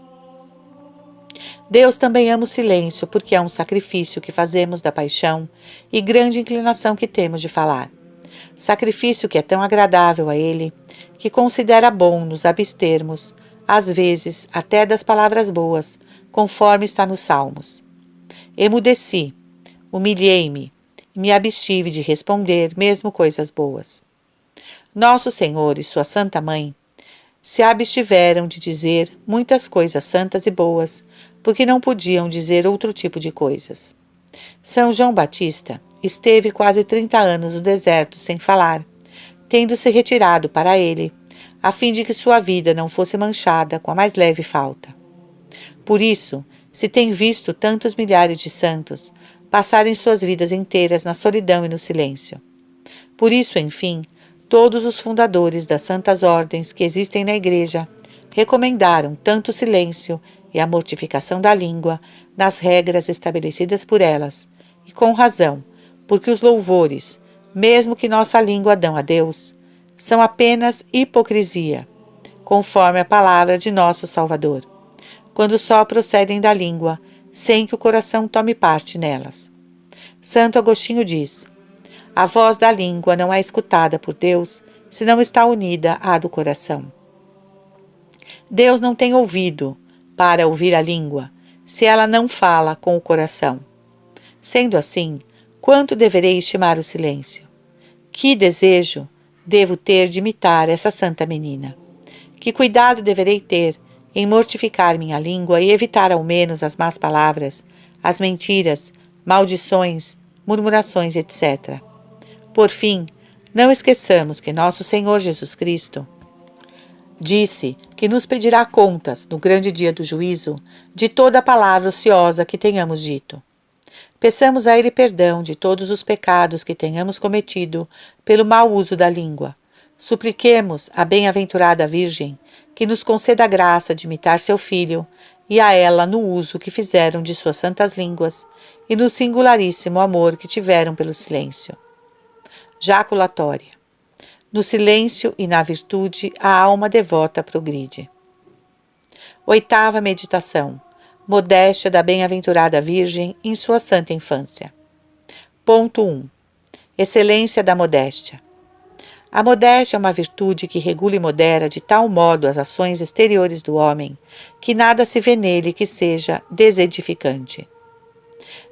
Deus também ama o silêncio, porque é um sacrifício que fazemos da paixão e grande inclinação que temos de falar. Sacrifício que é tão agradável a Ele, que considera bom nos abstermos, às vezes até das palavras boas, conforme está nos Salmos. Emudeci, humilhei-me, e me abstive de responder mesmo coisas boas. Nosso Senhor e sua Santa Mãe se abstiveram de dizer muitas coisas santas e boas, porque não podiam dizer outro tipo de coisas. São João Batista esteve quase 30 anos no deserto sem falar, tendo se retirado para ele, a fim de que sua vida não fosse manchada com a mais leve falta. Por isso, se tem visto tantos milhares de santos passarem suas vidas inteiras na solidão e no silêncio. Por isso, enfim, todos os fundadores das santas ordens que existem na Igreja recomendaram tanto o silêncio e a mortificação da língua nas regras estabelecidas por elas, e com razão, porque os louvores, mesmo que nossa língua dão a Deus, são apenas hipocrisia, conforme a palavra de nosso Salvador, quando só procedem da língua, sem que o coração tome parte nelas. Santo Agostinho diz: a voz da língua não é escutada por Deus se não está unida à do coração. Deus não tem ouvido para ouvir a língua, se ela não fala com o coração. Sendo assim, quanto deverei estimar o silêncio? Que desejo devo ter de imitar essa santa menina? Que cuidado deverei ter em mortificar minha língua e evitar ao menos as más palavras, as mentiras, maldições, murmurações, etc. Por fim, não esqueçamos que nosso Senhor Jesus Cristo disse que nos pedirá contas, no grande dia do juízo, de toda a palavra ociosa que tenhamos dito. Peçamos a Ele perdão de todos os pecados que tenhamos cometido pelo mau uso da língua. Supliquemos à bem-aventurada Virgem que nos conceda a graça de imitar seu Filho e a ela no uso que fizeram de suas santas línguas e no singularíssimo amor que tiveram pelo silêncio. Jaculatória. No silêncio e na virtude, a alma devota progride. Oitava meditação. Modéstia da bem-aventurada Virgem em sua santa infância. Ponto 1. Excelência da modéstia. A modéstia é uma virtude que regula e modera de tal modo as ações exteriores do homem, que nada se vê nele que seja desedificante.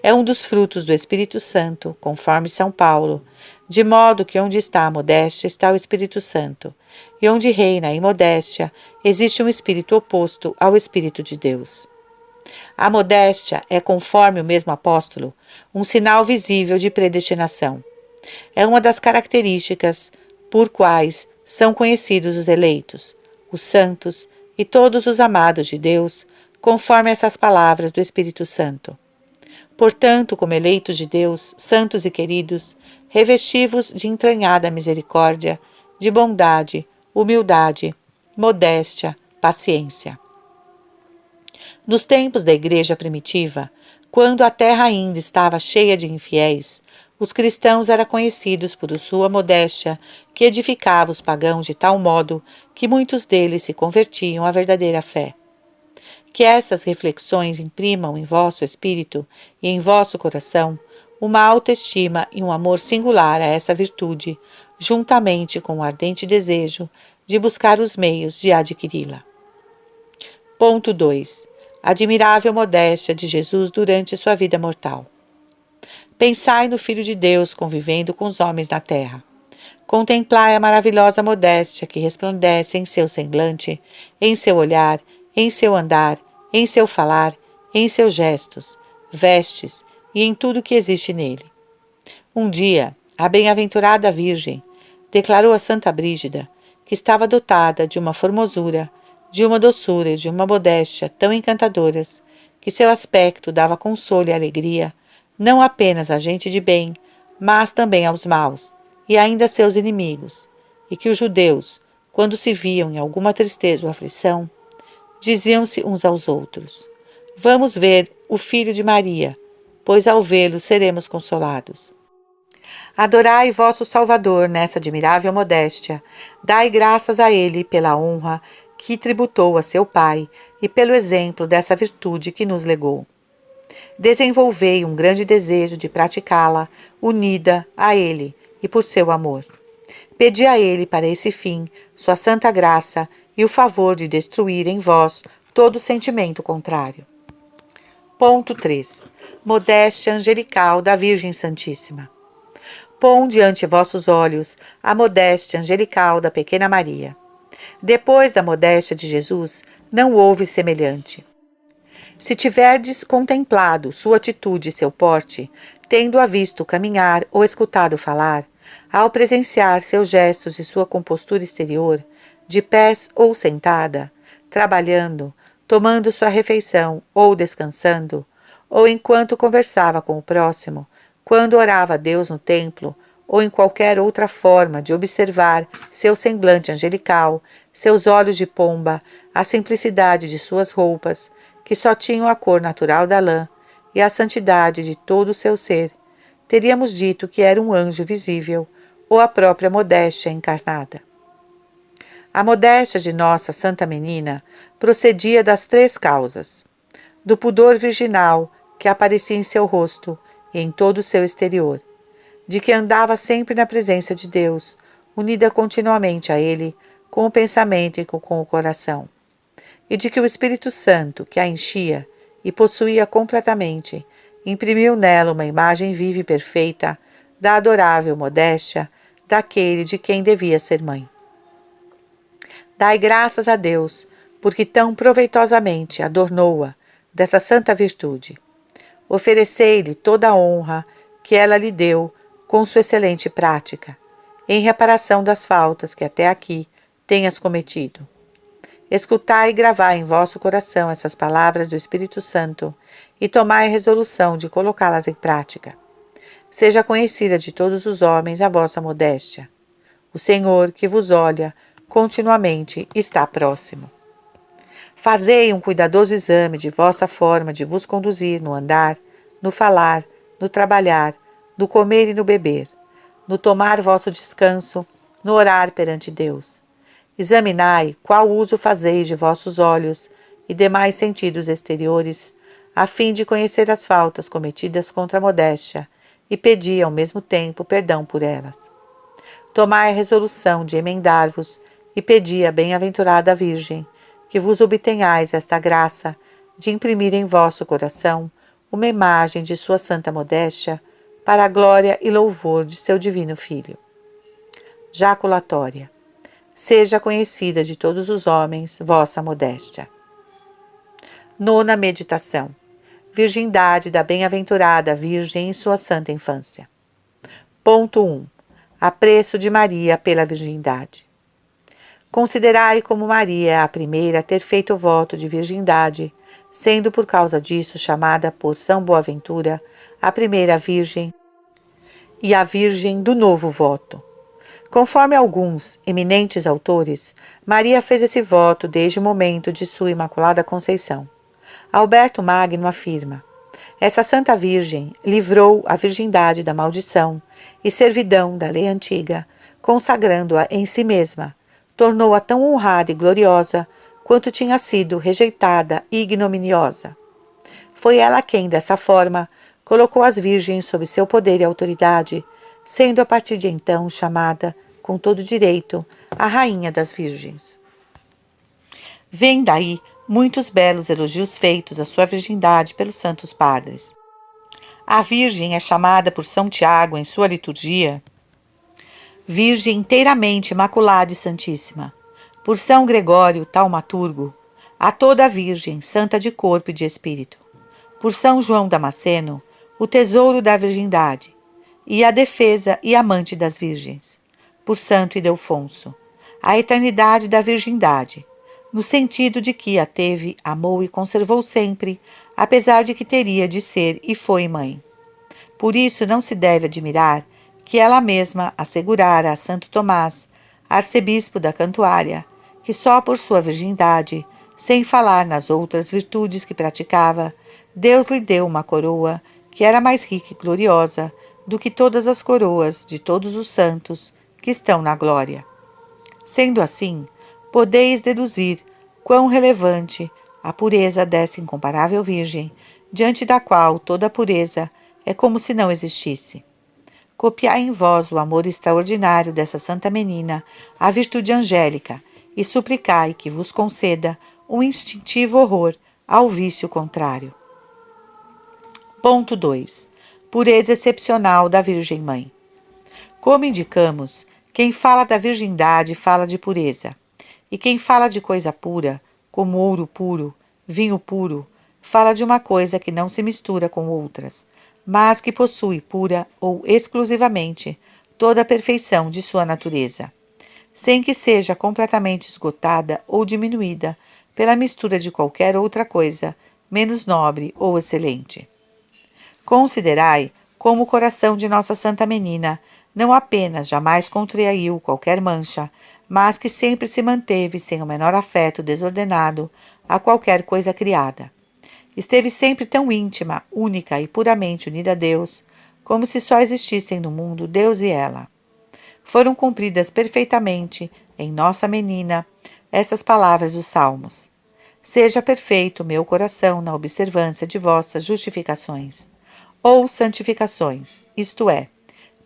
É um dos frutos do Espírito Santo, conforme São Paulo, de modo que onde está a modéstia está o Espírito Santo, e onde reina a imodéstia existe um espírito oposto ao Espírito de Deus. A modéstia é, conforme o mesmo apóstolo, um sinal visível de predestinação. É uma das características por quais são conhecidos os eleitos, os santos e todos os amados de Deus, conforme essas palavras do Espírito Santo. Portanto, como eleitos de Deus, santos e queridos, revesti-vos de entranhada misericórdia, de bondade, humildade, modéstia, paciência. Nos tempos da Igreja primitiva, quando a terra ainda estava cheia de infiéis, os cristãos eram conhecidos por sua modéstia, que edificava os pagãos de tal modo que muitos deles se convertiam à verdadeira fé. Que essas reflexões imprimam em vosso espírito e em vosso coração uma autoestima e um amor singular a essa virtude, juntamente com o ardente desejo de buscar os meios de adquiri-la. Ponto 2. Admirável modéstia de Jesus durante sua vida mortal. Pensai no Filho de Deus convivendo com os homens na terra. Contemplai a maravilhosa modéstia que resplandece em seu semblante, em seu olhar, em seu andar, em seu falar em seus gestos, vestes e em tudo que existe nele. Um dia, a bem-aventurada Virgem declarou a Santa Brígida que estava dotada de uma formosura, de uma doçura e de uma modéstia tão encantadoras que seu aspecto dava consolo e alegria não apenas a gente de bem, mas também aos maus e ainda a seus inimigos, e que os judeus, quando se viam em alguma tristeza ou aflição, diziam-se uns aos outros: vamos ver o filho de Maria, pois ao vê-lo seremos consolados. Adorai vosso Salvador nessa admirável modéstia, dai graças a ele pela honra que tributou a seu Pai e pelo exemplo dessa virtude que nos legou. Desenvolvei um grande desejo de praticá-la, unida a ele e por seu amor. Pedi a ele para esse fim sua santa graça e o favor de destruir em vós todo sentimento contrário. Ponto 3. Modéstia angelical da Virgem Santíssima. Põe diante vossos olhos a modéstia angelical da pequena Maria. Depois da modéstia de Jesus, não houve semelhante. Se tiverdes contemplado sua atitude e seu porte, tendo-a visto caminhar ou escutado falar, ao presenciar seus gestos e sua compostura exterior, de pés ou sentada, trabalhando, tomando sua refeição ou descansando, ou enquanto conversava com o próximo, quando orava a Deus no templo, ou em qualquer outra forma de observar seu semblante angelical, seus olhos de pomba, a simplicidade de suas roupas, que só tinham a cor natural da lã, e a santidade de todo o seu ser, teríamos dito que era um anjo visível, ou a própria modéstia encarnada. A modéstia de nossa Santa Menina procedia das 3 causas: do pudor virginal que aparecia em seu rosto e em todo o seu exterior, de que andava sempre na presença de Deus, unida continuamente a Ele, com o pensamento e com o coração, e de que o Espírito Santo, que a enchia e possuía completamente, imprimiu nela uma imagem viva e perfeita da adorável modéstia daquele de quem devia ser mãe. Dai graças a Deus, porque tão proveitosamente adornou-a dessa santa virtude. Oferecei-lhe toda a honra que ela lhe deu com sua excelente prática, em reparação das faltas que até aqui tenhas cometido. Escutai e gravai em vosso coração essas palavras do Espírito Santo e tomai a resolução de colocá-las em prática. Seja conhecida de todos os homens a vossa modéstia. O Senhor, que vos olha continuamente, está próximo. Fazei um cuidadoso exame de vossa forma de vos conduzir no andar, no falar, no trabalhar, no comer e no beber, no tomar vosso descanso, no orar perante Deus. Examinai qual uso fazeis de vossos olhos e demais sentidos exteriores, a fim de conhecer as faltas cometidas contra a modéstia e pedi ao mesmo tempo perdão por elas. Tomai a resolução de emendar-vos e pedi à bem-aventurada Virgem que vos obtenhais esta graça de imprimir em vosso coração uma imagem de sua santa modéstia para a glória e louvor de seu divino Filho. Jaculatória. Seja conhecida de todos os homens vossa modéstia. Nona meditação. Virgindade da bem-aventurada Virgem em sua santa infância. Ponto 1. Apreço de Maria pela virgindade. Considerai como Maria é a primeira a ter feito o voto de virgindade, sendo por causa disso chamada por São Boaventura a primeira Virgem e a Virgem do novo voto. Conforme alguns eminentes autores, Maria fez esse voto desde o momento de sua Imaculada Conceição. Alberto Magno afirma: essa Santa Virgem livrou a virgindade da maldição e servidão da lei antiga, consagrando-a em si mesma, tornou-a tão honrada e gloriosa quanto tinha sido rejeitada e ignominiosa. Foi ela quem, dessa forma, colocou as virgens sob seu poder e autoridade, sendo a partir de então chamada, com todo direito, a Rainha das Virgens. Vêm daí muitos belos elogios feitos à sua virgindade pelos santos padres. A Virgem é chamada por São Tiago em sua liturgia Virgem inteiramente imaculada e santíssima. Por São Gregório, taumaturgo, a toda a Virgem, santa de corpo e de espírito. por São João Damasceno, o tesouro da virgindade, e a defesa e amante das virgens, por Santo Ildefonso, a eternidade da virgindade, no sentido de que a teve, amou e conservou sempre, apesar de que teria de ser e foi mãe. Por isso não se deve admirar que ela mesma assegurara a Santo Tomás, arcebispo da Cantuária, que só por sua virgindade, sem falar nas outras virtudes que praticava, Deus lhe deu uma coroa que era mais rica e gloriosa do que todas as coroas de todos os santos que estão na glória. Sendo assim, podeis deduzir quão relevante a pureza dessa incomparável Virgem, diante da qual toda a pureza é como se não existisse. Copiai em vós o amor extraordinário dessa santa menina, a virtude angélica, e suplicai que vos conceda um instintivo horror ao vício contrário. Ponto 2. Pureza excepcional da Virgem Mãe. Como indicamos, quem fala da virgindade fala de pureza, e quem fala de coisa pura, como ouro puro, vinho puro, fala de uma coisa que não se mistura com outras, mas que possui pura ou exclusivamente toda a perfeição de sua natureza, sem que seja completamente esgotada ou diminuída pela mistura de qualquer outra coisa menos nobre ou excelente. Considerai como o coração de Nossa Santa Menina não apenas jamais contraiu qualquer mancha, mas que sempre se manteve sem o menor afeto desordenado a qualquer coisa criada. Esteve sempre tão íntima, única e puramente unida a Deus, como se só existissem no mundo Deus e ela. Foram cumpridas perfeitamente, em Nossa Menina, essas palavras dos Salmos. Seja perfeito meu coração na observância de vossas justificações, ou santificações, isto é,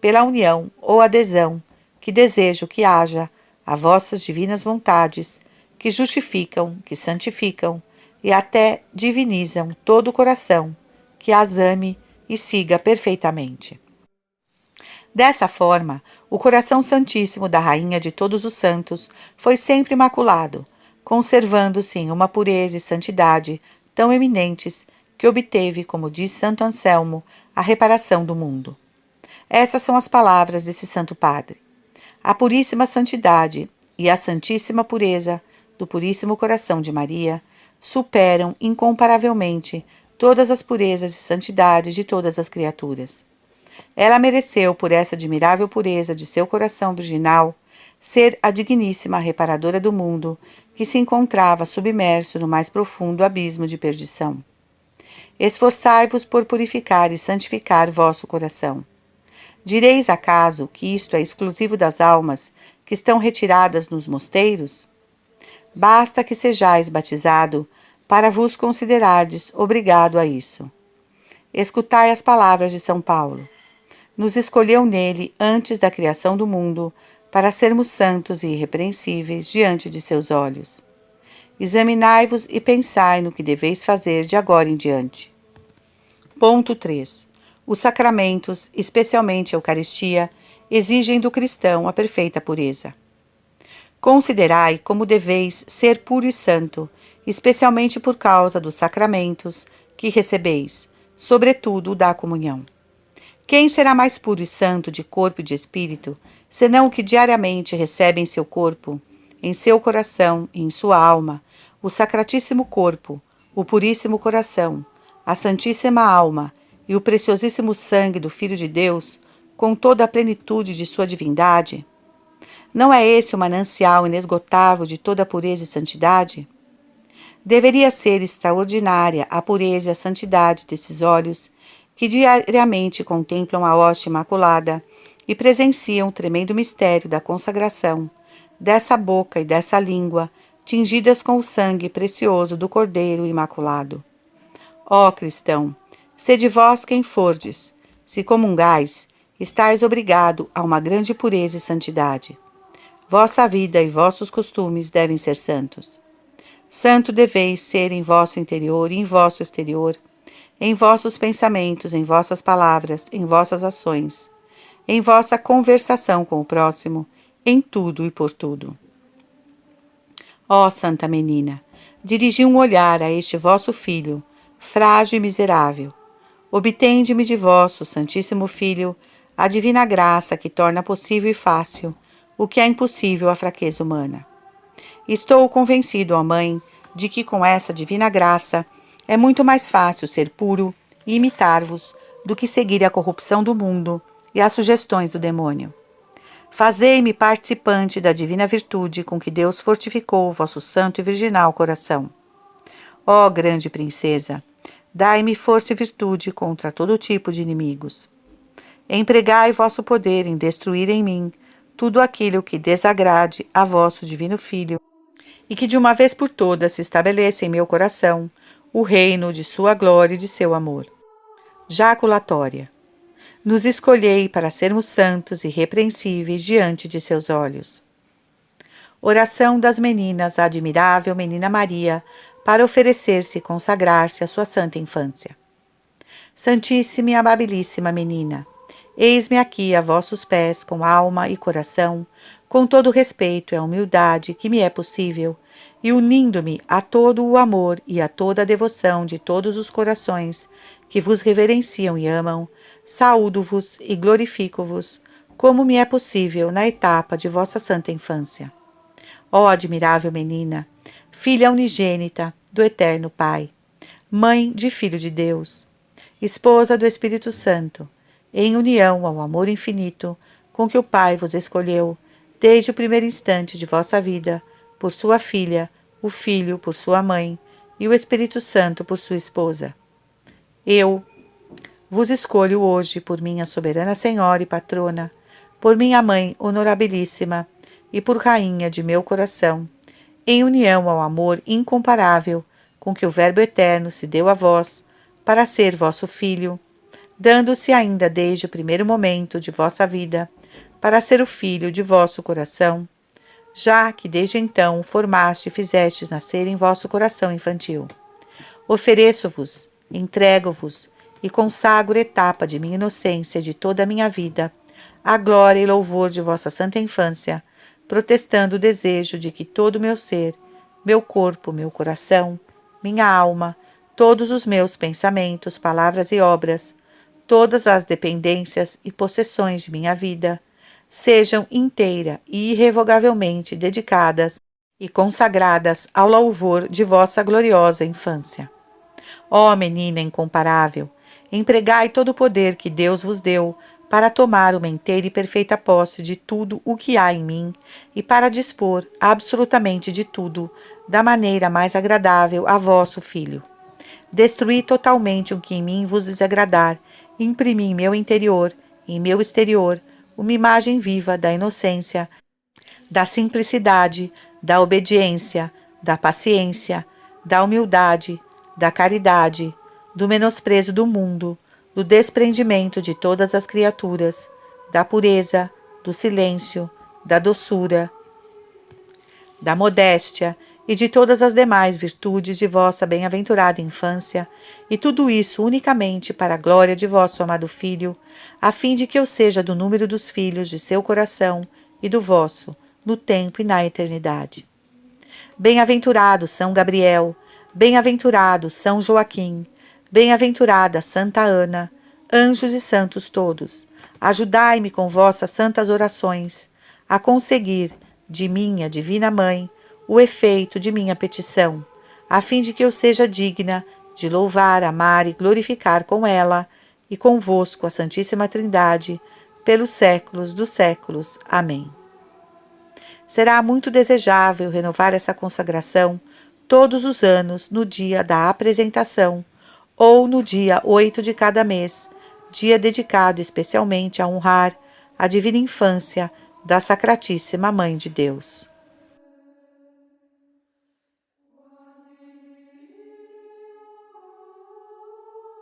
pela união ou adesão que desejo que haja a vossas divinas vontades, que justificam, que santificam e até divinizam todo o coração, que as ame e siga perfeitamente. Dessa forma, o coração santíssimo da Rainha de todos os santos foi sempre imaculado, conservando-se em uma pureza e santidade tão eminentes que obteve, como diz Santo Anselmo, a reparação do mundo. Essas são as palavras desse Santo Padre. A puríssima santidade e a santíssima pureza do puríssimo coração de Maria superam incomparavelmente todas as purezas e santidades de todas as criaturas. Ela mereceu, por essa admirável pureza de seu coração virginal, ser a digníssima reparadora do mundo que se encontrava submerso no mais profundo abismo de perdição. Esforçai-vos por purificar e santificar vosso coração. Direis acaso que isto é exclusivo das almas que estão retiradas nos mosteiros? Basta que sejais batizado para vos considerardes obrigado a isso. Escutai as palavras de São Paulo. Nos escolheu nele antes da criação do mundo para sermos santos e irrepreensíveis diante de seus olhos. Examinai-vos e pensai no que deveis fazer de agora em diante. Ponto 3. Os sacramentos, especialmente a Eucaristia, exigem do cristão a perfeita pureza. Considerai como deveis ser puro e santo, especialmente por causa dos sacramentos que recebeis, sobretudo o da comunhão. Quem será mais puro e santo de corpo e de espírito, senão o que diariamente recebe em seu corpo, em seu coração e em sua alma, o sacratíssimo corpo, o puríssimo coração, a santíssima alma e o preciosíssimo sangue do Filho de Deus, com toda a plenitude de sua divindade? Não é esse o manancial inesgotável de toda a pureza e santidade? Deveria ser extraordinária a pureza e a santidade desses olhos que diariamente contemplam a hóstia imaculada e presenciam o tremendo mistério da consagração, dessa boca e dessa língua, tingidas com o sangue precioso do Cordeiro Imaculado. Ó cristão, sede vós quem fordes, se comungais, estais obrigado a uma grande pureza e santidade. Vossa vida e vossos costumes devem ser santos. Santo deveis ser em vosso interior e em vosso exterior, em vossos pensamentos, em vossas palavras, em vossas ações, em vossa conversação com o próximo, em tudo e por tudo. Ó Santa Menina, dirigi um olhar a este vosso Filho, frágil e miserável. Obtende-me de vosso Santíssimo Filho a divina graça que torna possível e fácil o que é impossível à fraqueza humana. Estou convencido, ó Mãe, de que com essa divina graça é muito mais fácil ser puro e imitar-vos do que seguir a corrupção do mundo e as sugestões do demônio. Fazei-me participante da divina virtude com que Deus fortificou o vosso santo e virginal coração. Ó grande princesa, dai-me força e virtude contra todo tipo de inimigos. Empregai vosso poder em destruir em mim tudo aquilo que desagrade a vosso divino Filho, e que de uma vez por todas se estabeleça em meu coração o reino de sua glória e de seu amor. Jaculatória. Nos escolhei para sermos santos e irrepreensíveis diante de seus olhos. Oração das meninas à admirável Menina Maria, para oferecer-se e consagrar-se à sua santa infância. Santíssima e amabilíssima menina, eis-me aqui a vossos pés com alma e coração, com todo o respeito e a humildade que me é possível, e unindo-me a todo o amor e a toda a devoção de todos os corações que vos reverenciam e amam, saúdo-vos e glorifico-vos, como me é possível na etapa de vossa santa infância. Ó admirável menina, filha unigênita do Eterno Pai, mãe de Filho de Deus, esposa do Espírito Santo, em união ao amor infinito com que o Pai vos escolheu, desde o primeiro instante de vossa vida, por sua filha, o Filho por sua mãe e o Espírito Santo por sua esposa. Eu vos escolho hoje por minha soberana Senhora e patrona, por minha Mãe honorabilíssima e por Rainha de meu coração, em união ao amor incomparável com que o Verbo Eterno se deu a vós, para ser vosso Filho, dando-se ainda desde o primeiro momento de vossa vida, para ser o Filho de vosso coração, já que desde então o formaste e fizestes nascer em vosso coração infantil. Ofereço-vos, entrego-vos e consagro etapa de minha inocência e de toda a minha vida, a glória e louvor de vossa santa infância, protestando o desejo de que todo o meu ser, meu corpo, meu coração, minha alma, todos os meus pensamentos, palavras e obras, todas as dependências e possessões de minha vida, sejam inteira e irrevogavelmente dedicadas e consagradas ao louvor de vossa gloriosa infância. Ó menina incomparável, empregai todo o poder que Deus vos deu para tomar uma inteira e perfeita posse de tudo o que há em mim e para dispor absolutamente de tudo da maneira mais agradável a vosso Filho. Destruí totalmente o que em mim vos desagradar e imprimi em meu interior e em meu exterior uma imagem viva da inocência, da simplicidade, da obediência, da paciência, da humildade, da caridade, do menosprezo do mundo, do desprendimento de todas as criaturas, da pureza, do silêncio, da doçura, da modéstia e de todas as demais virtudes de vossa bem-aventurada infância, e tudo isso unicamente para a glória de vosso amado Filho, a fim de que eu seja do número dos filhos de seu coração e do vosso, no tempo e na eternidade. Bem-aventurado São Gabriel, bem-aventurado São Joaquim, bem-aventurada Santa Ana, anjos e santos todos, ajudai-me com vossas santas orações a conseguir, de minha divina Mãe, o efeito de minha petição, a fim de que eu seja digna de louvar, amar e glorificar com ela e convosco a Santíssima Trindade, pelos séculos dos séculos. Amém. Será muito desejável renovar essa consagração todos os anos no dia da apresentação ou no dia 8 de cada mês, dia dedicado especialmente a honrar a divina infância da Sacratíssima Mãe de Deus.